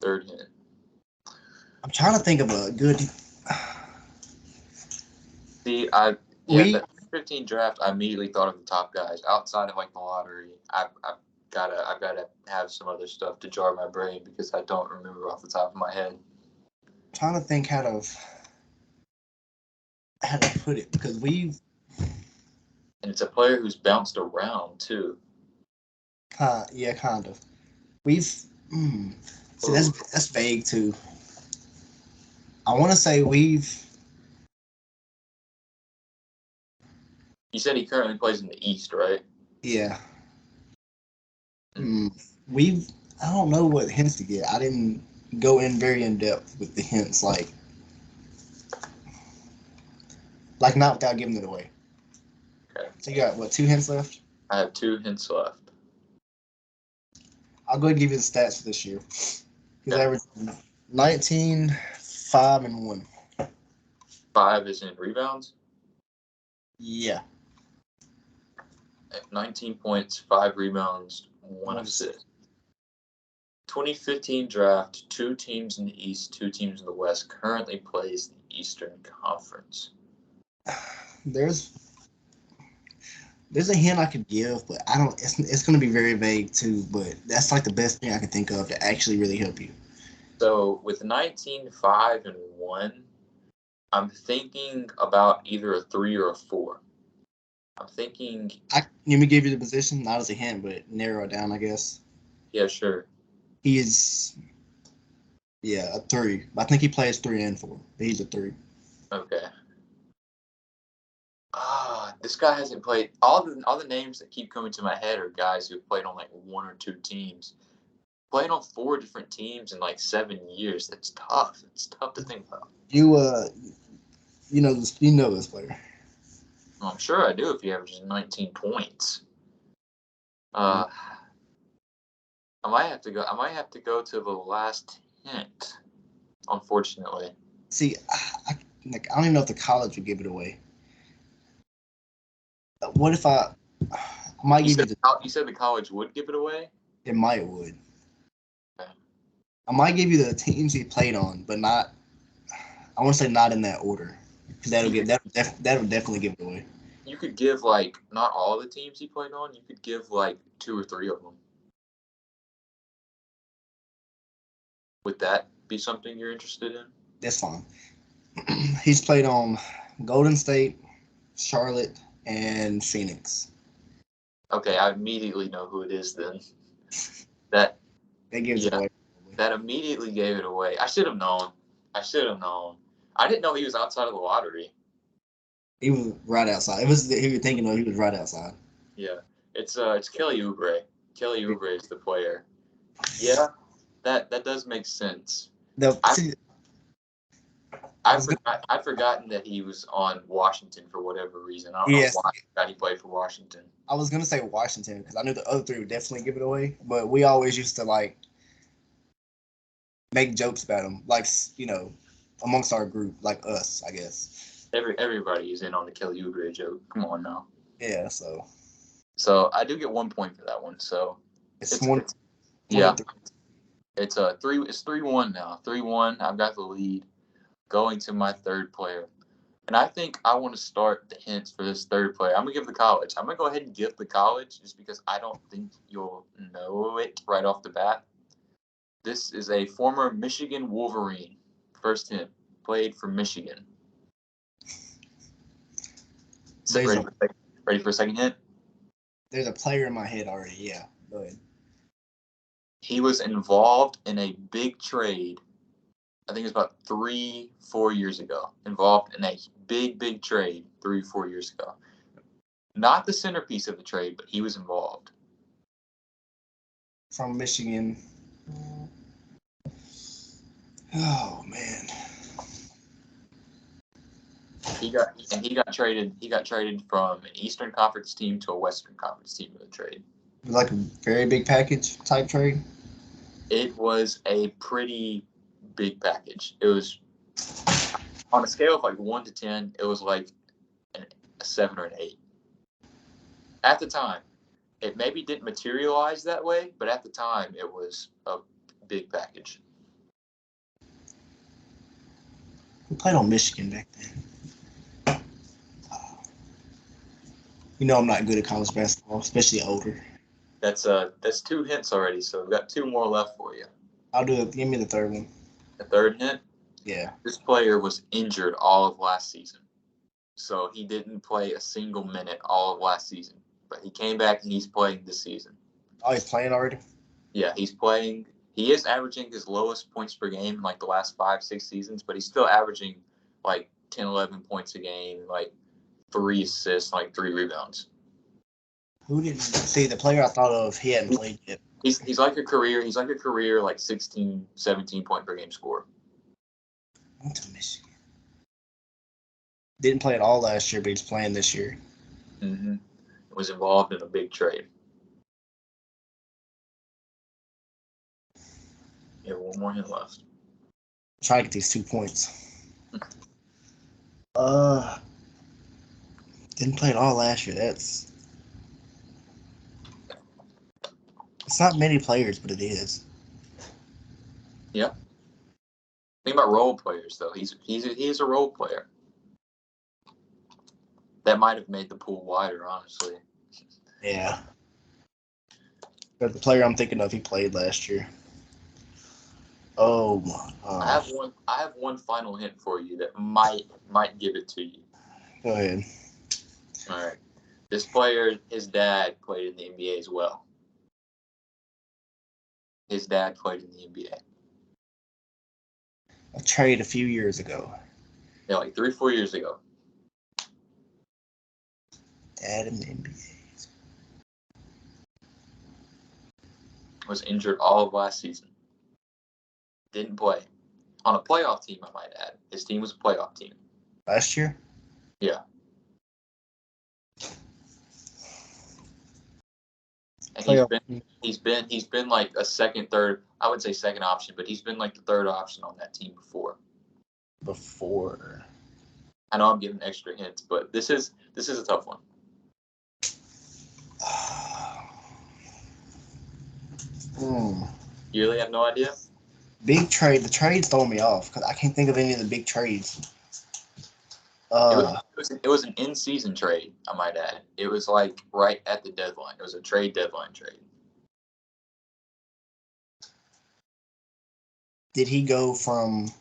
A: Third hint.
B: I'm trying to think of a good.
A: See, that 15 draft, I immediately thought of the top guys. Outside of like the lottery, I've gotta have some other stuff to jar my brain because I don't remember off the top of my head.
B: Trying to think how to put it because
A: And it's a player who's bounced around too.
B: kind of. We've see that's vague too. I want to say we've.
A: You said he currently plays in the East, right?
B: Yeah. We've. I don't know what hints to get. I didn't go in very in depth with the hints, like not without giving it away.
A: Okay.
B: So you got what, 2 hints left?
A: I have 2 hints left.
B: I'll go ahead and give you the stats for this year. He's averaged 19, 5, and 1.
A: 5 is in rebounds.
B: Yeah.
A: 19 points, 5 rebounds, 1 assist. 2015 draft, 2 teams in the East, 2 teams in the West. Currently plays the Eastern Conference.
B: There's a hint I could give, but I don't. It's going to be very vague too. But that's like the best thing I can think of to actually really help you.
A: So with 19, 5, and 1, I'm thinking about either a 3 or a 4. I'm thinking.
B: Let me give you the position, not as a hint, but narrow it down, I guess.
A: Yeah, sure.
B: He is. Yeah, a 3. I think he plays 3 and 4, but he's a 3.
A: Okay. This guy hasn't played. All the names that keep coming to my head are guys who've played on like 1 or 2 teams. Played on 4 different teams in like 7 years. That's tough. It's tough to think about.
B: You know this player.
A: Well, I'm sure I do if he averages 19 points. I might have to go to the last hint. Unfortunately.
B: See, I don't even know if the college would give it away. What if I might give you
A: You said the college would give it away?
B: It might would.
A: Okay.
B: I might give you the teams he played on, but not. I want to say not in that order, because that'll definitely give it away.
A: You could give like not all the teams he played on. You could give like 2 or 3 of them. Would that be something you're interested in?
B: That's fine. He's played on Golden State, Charlotte, and Phoenix.
A: Okay, I immediately know who it is then. That
B: gives it away.
A: That immediately gave it away. I should have known. I didn't know he was outside of the lottery.
B: He was right outside. He was thinking he was right outside.
A: Yeah, it's Kelly Oubre. Kelly Oubre is the player. Yeah, that does make sense. I'd forgotten that he was on Washington for whatever reason. I don't know why he played for Washington.
B: I was gonna say Washington because I knew the other 3 would definitely give it away, but we always used to like make jokes about him, like amongst our group, like us, I guess.
A: Everybody is in on the Kelly Oubre joke. Come on now.
B: Yeah,
A: so I do get 1 point for that one. So
B: it's 1.
A: Yeah, it's 3. It's 3-1 now. 3-1. I've got the lead. Going to my third player. And I think I want to start the hints for this third player. I'm going to give the college. I'm going to go ahead and give the college just because I don't think you'll know it right off the bat. This is a former Michigan Wolverine. First hint. Played for Michigan. So
B: There's
A: ready for a second hint?
B: There's a player in my head already. Yeah, go ahead.
A: He was involved in a big trade. I think it was about 3-4 years ago. Involved in a big trade 3-4 years ago. Not the centerpiece of the trade, but he was involved.
B: From Michigan. Oh man.
A: He got traded from an Eastern Conference team to a Western Conference team in the trade.
B: Like a very big package type trade.
A: It was a pretty big package. It was on a scale of like 1 to 10. It was like a 7 or an 8. At the time, it maybe didn't materialize that way, but at the time, it was a big package.
B: We played on Michigan back then. You know I'm not good at college basketball, especially older.
A: That's 2 hints already, so we've got 2 more left for you.
B: I'll do it. Give me the third one.
A: The third hint?
B: Yeah.
A: This player was injured all of last season. So he didn't play a single minute all of last season. But he came back and he's playing this season.
B: Oh, he's playing already?
A: Yeah, he's playing. He is averaging his lowest points per game in like the last 5-6 seasons, but he's still averaging like 10, 11 points a game, like 3 assists, like 3 rebounds.
B: Who didn't see the player I thought of? He hadn't played yet.
A: He's like a career like 16, 17 point per game scorer.
B: Went to Michigan. Didn't play at all last year, but he's playing this year.
A: Mm-hmm. Was involved in a big trade. You have 1 more hint left.
B: Try to get these 2 points. Didn't play at all last year. It's not many players, but it is.
A: Yeah. Think about role players though. He is a role player. That might have made the pool wider, honestly.
B: Yeah. But the player I'm thinking of, he played last year. Oh my!
A: I have one final hint for you that might give it to you.
B: Go ahead.
A: All right. This player, his dad played in the NBA as well. His dad played in the NBA.
B: A trade a few years ago.
A: Yeah, like 3-4 years ago.
B: Dad in the NBA.
A: Was injured all of last season. Didn't play. On a playoff team, I might add. His team was a playoff team.
B: Last year?
A: Yeah. And he's been like a second, third, I would say second option, but he's been like the third option on that team before. I know I'm giving extra hints, but this is a tough one. You really have no idea?
B: Big trade. The trades throw me off because I can't think of any of the big trades.
A: It was an in-season trade, I might add. It was like right at the deadline. It was a trade deadline trade.
B: Did he go from?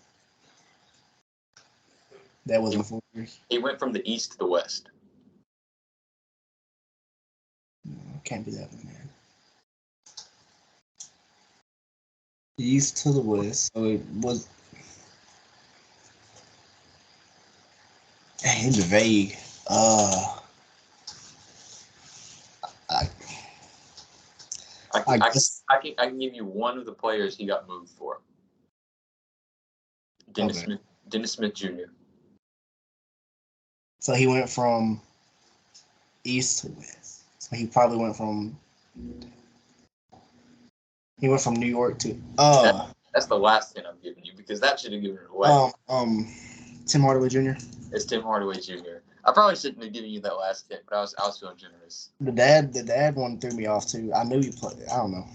B: That wasn't 4 years.
A: He went from the East to the West.
B: Can't be that one, man. The East to the West. So it was. Dang, it's vague. I
A: can give you one of the players he got moved for. Dennis Smith Jr.
B: So he went from East to West. So he probably went from. He went from New York to.
A: That's the last hint I'm giving you because that should have given it away.
B: Tim Hardaway Jr.
A: It's Tim Hardaway Jr. I probably shouldn't have given you that last hint, but I was feeling generous.
B: The dad one threw me off too. I knew you played. I don't know.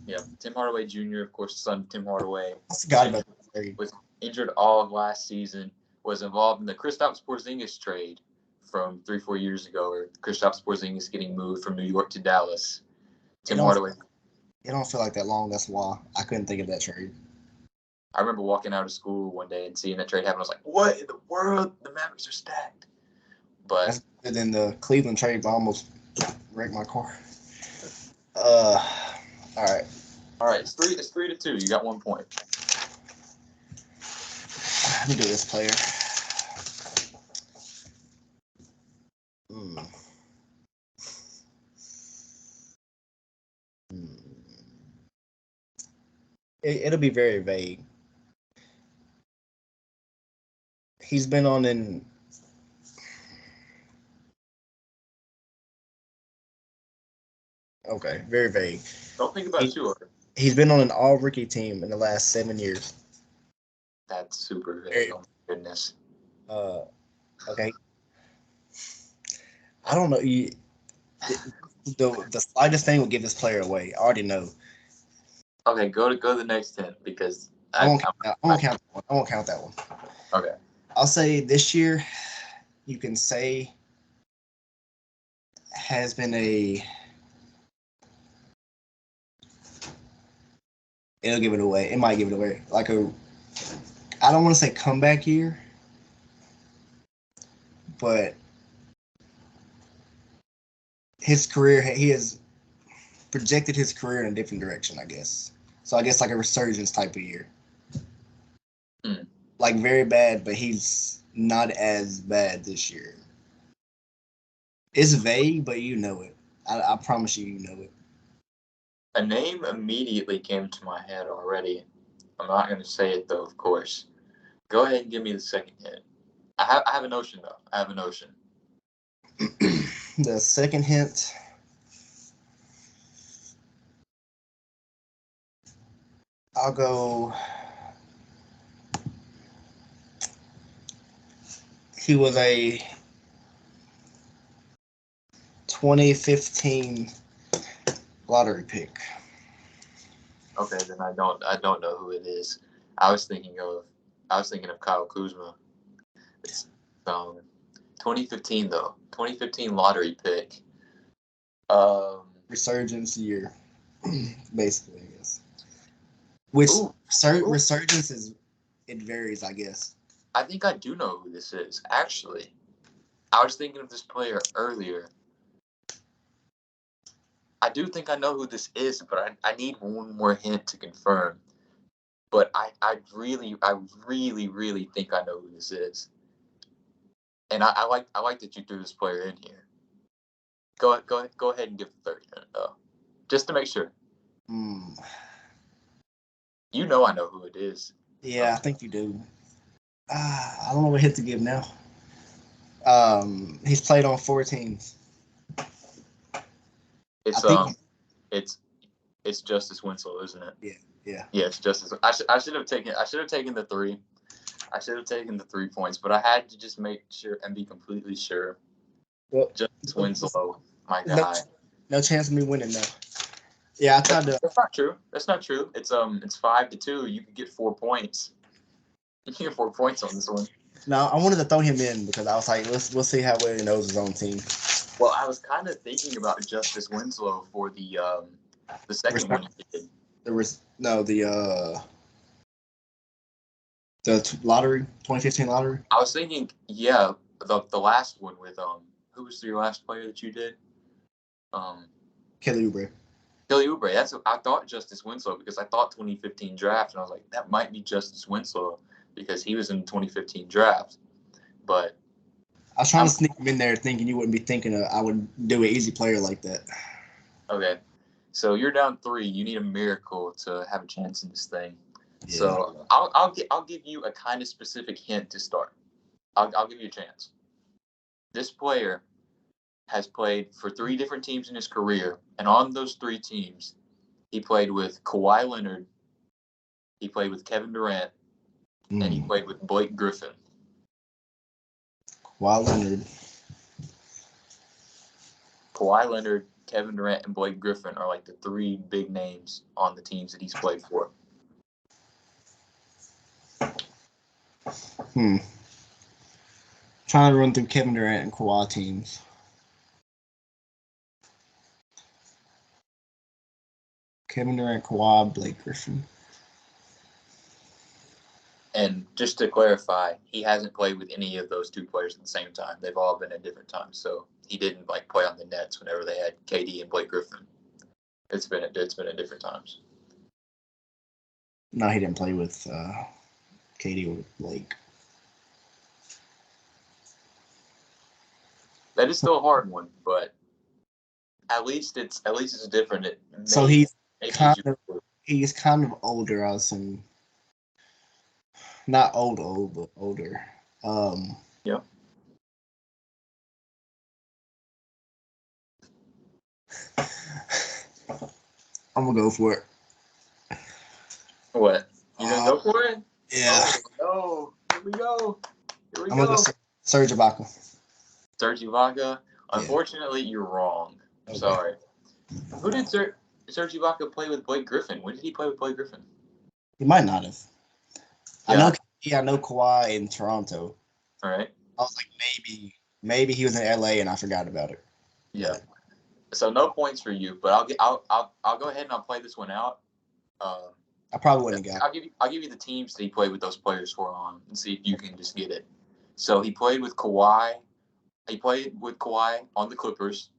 A: Yeah, Tim Hardaway Jr. Of course, son of Tim Hardaway.
B: I forgot about that.
A: Was injured all of last season. Was involved in the Kristaps Porzingis trade from 3-4 years ago, or Kristaps Porzingis getting moved from New York to Dallas. Tim Hardaway.
B: It don't feel like that long. That's why I couldn't think of that trade.
A: I remember walking out of school one day and seeing that trade happen. I was like, what in the world? The Mavericks are stacked. But
B: That's better than the Cleveland trade. I almost wrecked my car. All right.
A: All right, it's 3-2. You got 1 point.
B: Let me do this player. It'll be very vague. He's been on an. Okay, very vague.
A: Don't think about it too hard.
B: He's been on an all-rookie team in the last 7 years.
A: That's super vague. Oh my goodness.
B: Okay. I don't know. The slightest thing will give this player away. I already know.
A: Okay, go to the next hint because
B: I won't count that one. I won't count that one.
A: Okay.
B: I'll say this year, you can say, has been it'll give it away. It might give it away. I don't want to say comeback year, but his career, he has projected his career in a different direction, I guess. So I guess like a resurgence type of year. Like very bad, but he's not as bad this year. It's vague, but you know it. I promise you know it.
A: A name immediately came to my head already. I'm not going to say it though, of course. Go ahead and give me the second hint. I have a notion though. I have a notion.
B: The second hint. I'll go. He was a 2015 lottery pick.
A: Okay, then I don't know who it is. I was thinking of Kyle Kuzma. It's 2015 though. 2015 lottery pick.
B: Resurgence year, basically, I guess. Which resurgence is, it varies, I guess.
A: I think I do know who this is. Actually, I was thinking of this player earlier. I do think I know who this is, but I need one more hint to confirm. But I really think I know who this is. And I like that you threw this player in here. Go ahead and give the third hint though, just to make sure. You know I know who it is.
B: Yeah, I think you do. I don't know what hit to give now. He's played on 4 teams.
A: It's Justice Winslow, isn't it?
B: Yeah.
A: Yeah, it's Justice. I should have taken the 3. I should have taken the 3 points, but I had to just make sure and be completely sure.
B: Well,
A: Justice Winslow, my guy.
B: No chance of me winning now. Yeah, I tried to.
A: That's not true. That's not true. It's 5-2. You could get 4 points. You can get 4 points on this one.
B: No, I wanted to throw him in because I was like, we'll see how well he knows his own team.
A: Well, I was kind of thinking about Justice Winslow for the second one you did.
B: The lottery, 2015 lottery.
A: I was thinking, yeah, the last one with who was your last player that you did?
B: Kelly Oubre.
A: Kelly Oubre. That's what I thought, Justice Winslow, because I thought 2015 draft, and I was like, that might be Justice Winslow because he was in the 2015 draft. But
B: I was trying to sneak him in there, thinking you wouldn't be thinking I would do an easy player like that.
A: Okay, so you're down 3. You need a miracle to have a chance in this thing. Yeah. So I'll give you a kind of specific hint to start. I'll give you a chance. This player has played for 3 different teams in his career, and on those 3 teams, he played with Kawhi Leonard, he played with Kevin Durant, and he played with Blake Griffin.
B: Kawhi
A: Leonard, Kevin Durant, and Blake Griffin are like the 3 big names on the teams that he's played for.
B: Trying to run through Kevin Durant and Kawhi teams. Kevin Durant, Kawhi, Blake Griffin.
A: And just to clarify, he hasn't played with any of those two players at the same time. They've all been at different times. So he didn't like play on the Nets whenever they had KD and Blake Griffin. It's been at different times.
B: No, he didn't play with KD or Blake.
A: That is still a hard one, but at least it's different.
B: So he's kind of older, I assume. Not old, but older.
A: Yeah.
B: I'm gonna go for it.
A: What? You gonna go for it?
B: Yeah.
A: Oh, no. Here we go.
B: I'm gonna go Serge Ibaka.
A: Serge Ibaka. Unfortunately, you're wrong. I'm sorry. Who did Serge Ibaka play with Blake Griffin? When did he play with Blake Griffin?
B: He might not have.
A: Yeah.
B: I know Kawhi in Toronto.
A: All right.
B: I was like, maybe he was in LA and I forgot about it.
A: Yeah. So no points for you, but I'll go ahead and I'll play this one out.
B: I probably wouldn't have got it.
A: I'll give you the teams that he played with those players for on and see if you can just get it. So he played with Kawhi. He played with Kawhi on the Clippers.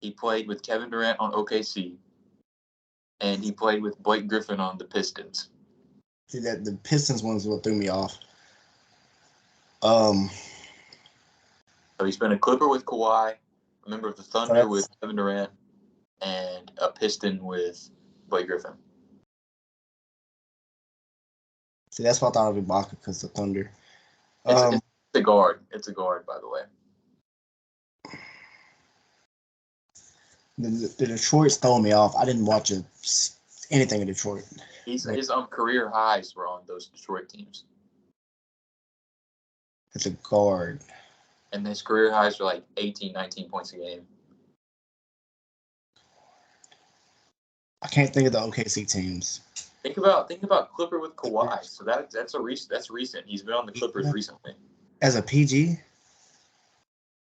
A: He played with Kevin Durant on OKC. And he played with Blake Griffin on the Pistons.
B: See, that the Pistons one's what threw me off. So
A: he's been a Clipper with Kawhi, a member of the Thunder with Kevin Durant, and a Piston with Blake Griffin.
B: See, that's what I thought of Ibaka because the Thunder.
A: It's a guard. It's a guard, by the way.
B: The Detroit's throwing me off. I didn't watch anything in Detroit.
A: His career highs were on those Detroit teams.
B: It's a guard.
A: And his career highs were like 18, 19 points a game.
B: I can't think of the OKC teams.
A: Think about Clipper with Kawhi. So that's recent. He's been on the Clippers recently.
B: As a PG?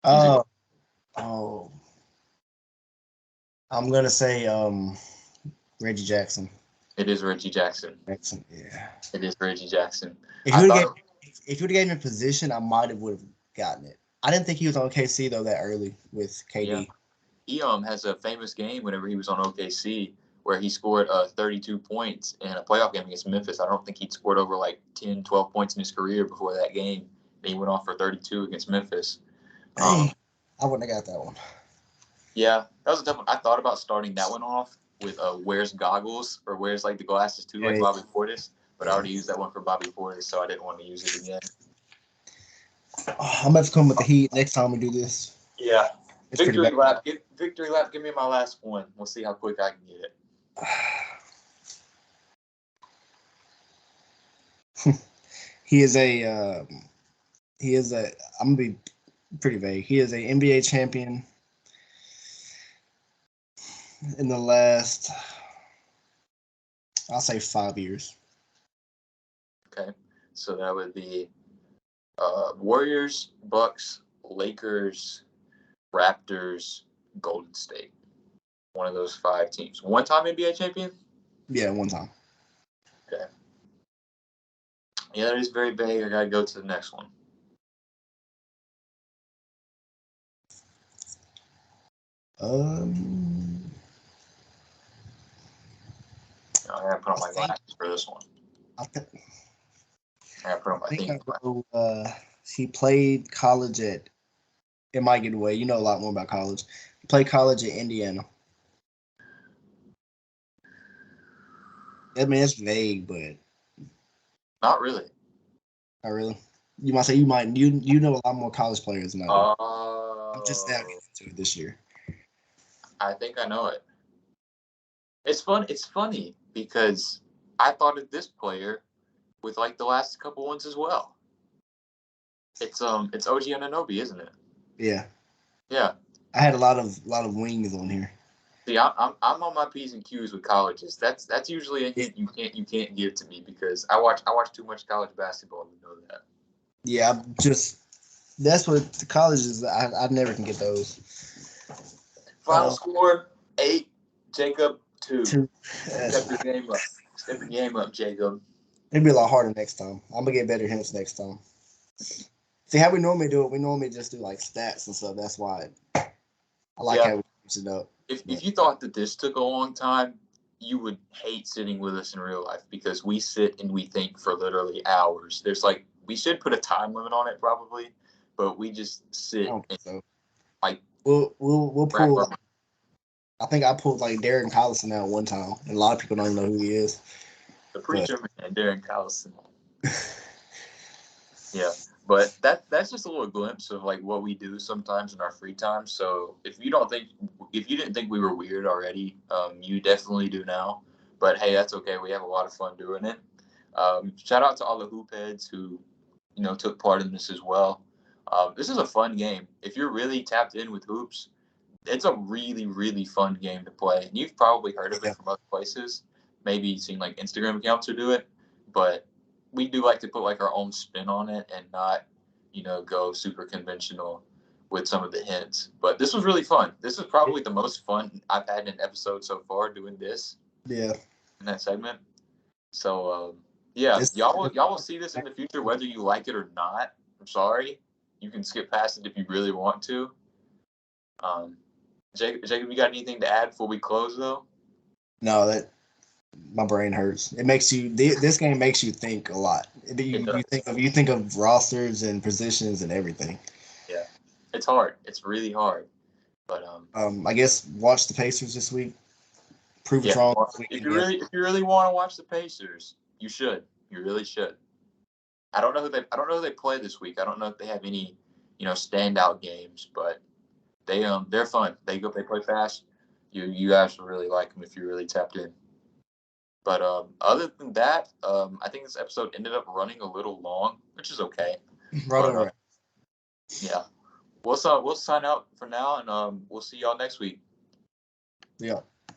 B: I'm gonna say Reggie Jackson.
A: It is Reggie Jackson.
B: Yeah.
A: It is Reggie Jackson.
B: If you would have gave me a position, I might would have gotten it. I didn't think he was on OKC though that early with KD.
A: Yeah. He has a famous game whenever he was on OKC where he scored 32 points in a playoff game against Memphis. I don't think he'd scored over like 10, 12 points in his career before that game. And he went off for 32 against Memphis.
B: I wouldn't have got that one.
A: Yeah, that was a tough one. I thought about starting that one off with wears goggles or wears like the glasses too, like Bobby Portis. But I already used that one for Bobby Portis, so I didn't want to use it again.
B: I'm about to come with the heat next time we do this.
A: Yeah. Victory lap. Give me my last one. We'll see how quick I can get it.
B: He is a I'm gonna be pretty vague. He is a NBA champion in the last, I'll say 5 years.
A: Okay. So that would be Warriors, Bucks, Lakers, Raptors, Golden State. One of those 5 teams. One-time NBA champion?
B: Yeah, one time.
A: Okay. Yeah, that is very vague. I got to go to the next one. I got to put on my glasses for this one. I got to put on my thinking glasses.
B: He played college at, it might get away. You know a lot more about college. He played college at Indiana. I mean, it's vague, but
A: not really.
B: Not really. You might say you know a lot more college players than I do. I'm just now getting into it this year.
A: I think I know it. It's fun. It's funny because I thought of this player with like the last couple ones as well. It's OG Anunoby, isn't it?
B: Yeah.
A: Yeah.
B: I had a lot of wings on here.
A: See, I'm on my P's and Q's with colleges. That's usually a hint you can't give to me because I watch too much college basketball to know that.
B: Yeah, that's what the colleges. I never can get those.
A: Final score 8, Jacob 2. Step your game up, Jacob.
B: It'll be a lot harder next time. I'm gonna get better hints next time. See how we normally do it. We normally just do like stats and stuff. That's why I like how we use it up.
A: If you thought that this took a long time, you would hate sitting with us in real life because we sit and we think for literally hours. There's like we should put a time limit on it probably, but we just sit
B: I don't
A: and
B: think so.
A: like
B: We'll
A: wrap
B: pull.
A: our
B: I think I pulled like Darren Collison out one time, and a lot of people don't even know who he is.
A: the preacher man, Darren Collison. Yeah, but that's just a little glimpse of like what we do sometimes in our free time. So if you didn't think we were weird already, you definitely do now. But hey, that's okay. We have a lot of fun doing it. Shout out to all the hoop heads who took part in this as well. This is a fun game. If you're really tapped in with hoops, it's a really, really fun game to play. And you've probably heard of it from other places, maybe seen like Instagram accounts who do it, but we do like to put like our own spin on it and not, go super conventional with some of the hints. But this was really fun. This is probably the most fun I've had in an episode so far doing this.
B: Yeah.
A: In that segment. So yeah, y'all will see this in the future whether you like it or not. I'm sorry. You can skip past it if you really want to. Jacob, you got anything to add before we close though?
B: No, that my brain hurts. It makes you. This game makes you think a lot. You think of rosters and positions and everything.
A: Yeah, it's hard. It's really hard. But
B: I guess watch the Pacers this week. Prove it wrong.
A: If you really want to watch the Pacers, you should. You really should. I don't know who they play this week. I don't know if they have any, standout games, but they're fun. They play fast. You guys will really like them if you're really tapped in. But other than that, I think this episode ended up running a little long, which is okay.
B: Right.
A: Yeah, we'll sign out for now, and we'll see y'all next week.
B: Yeah.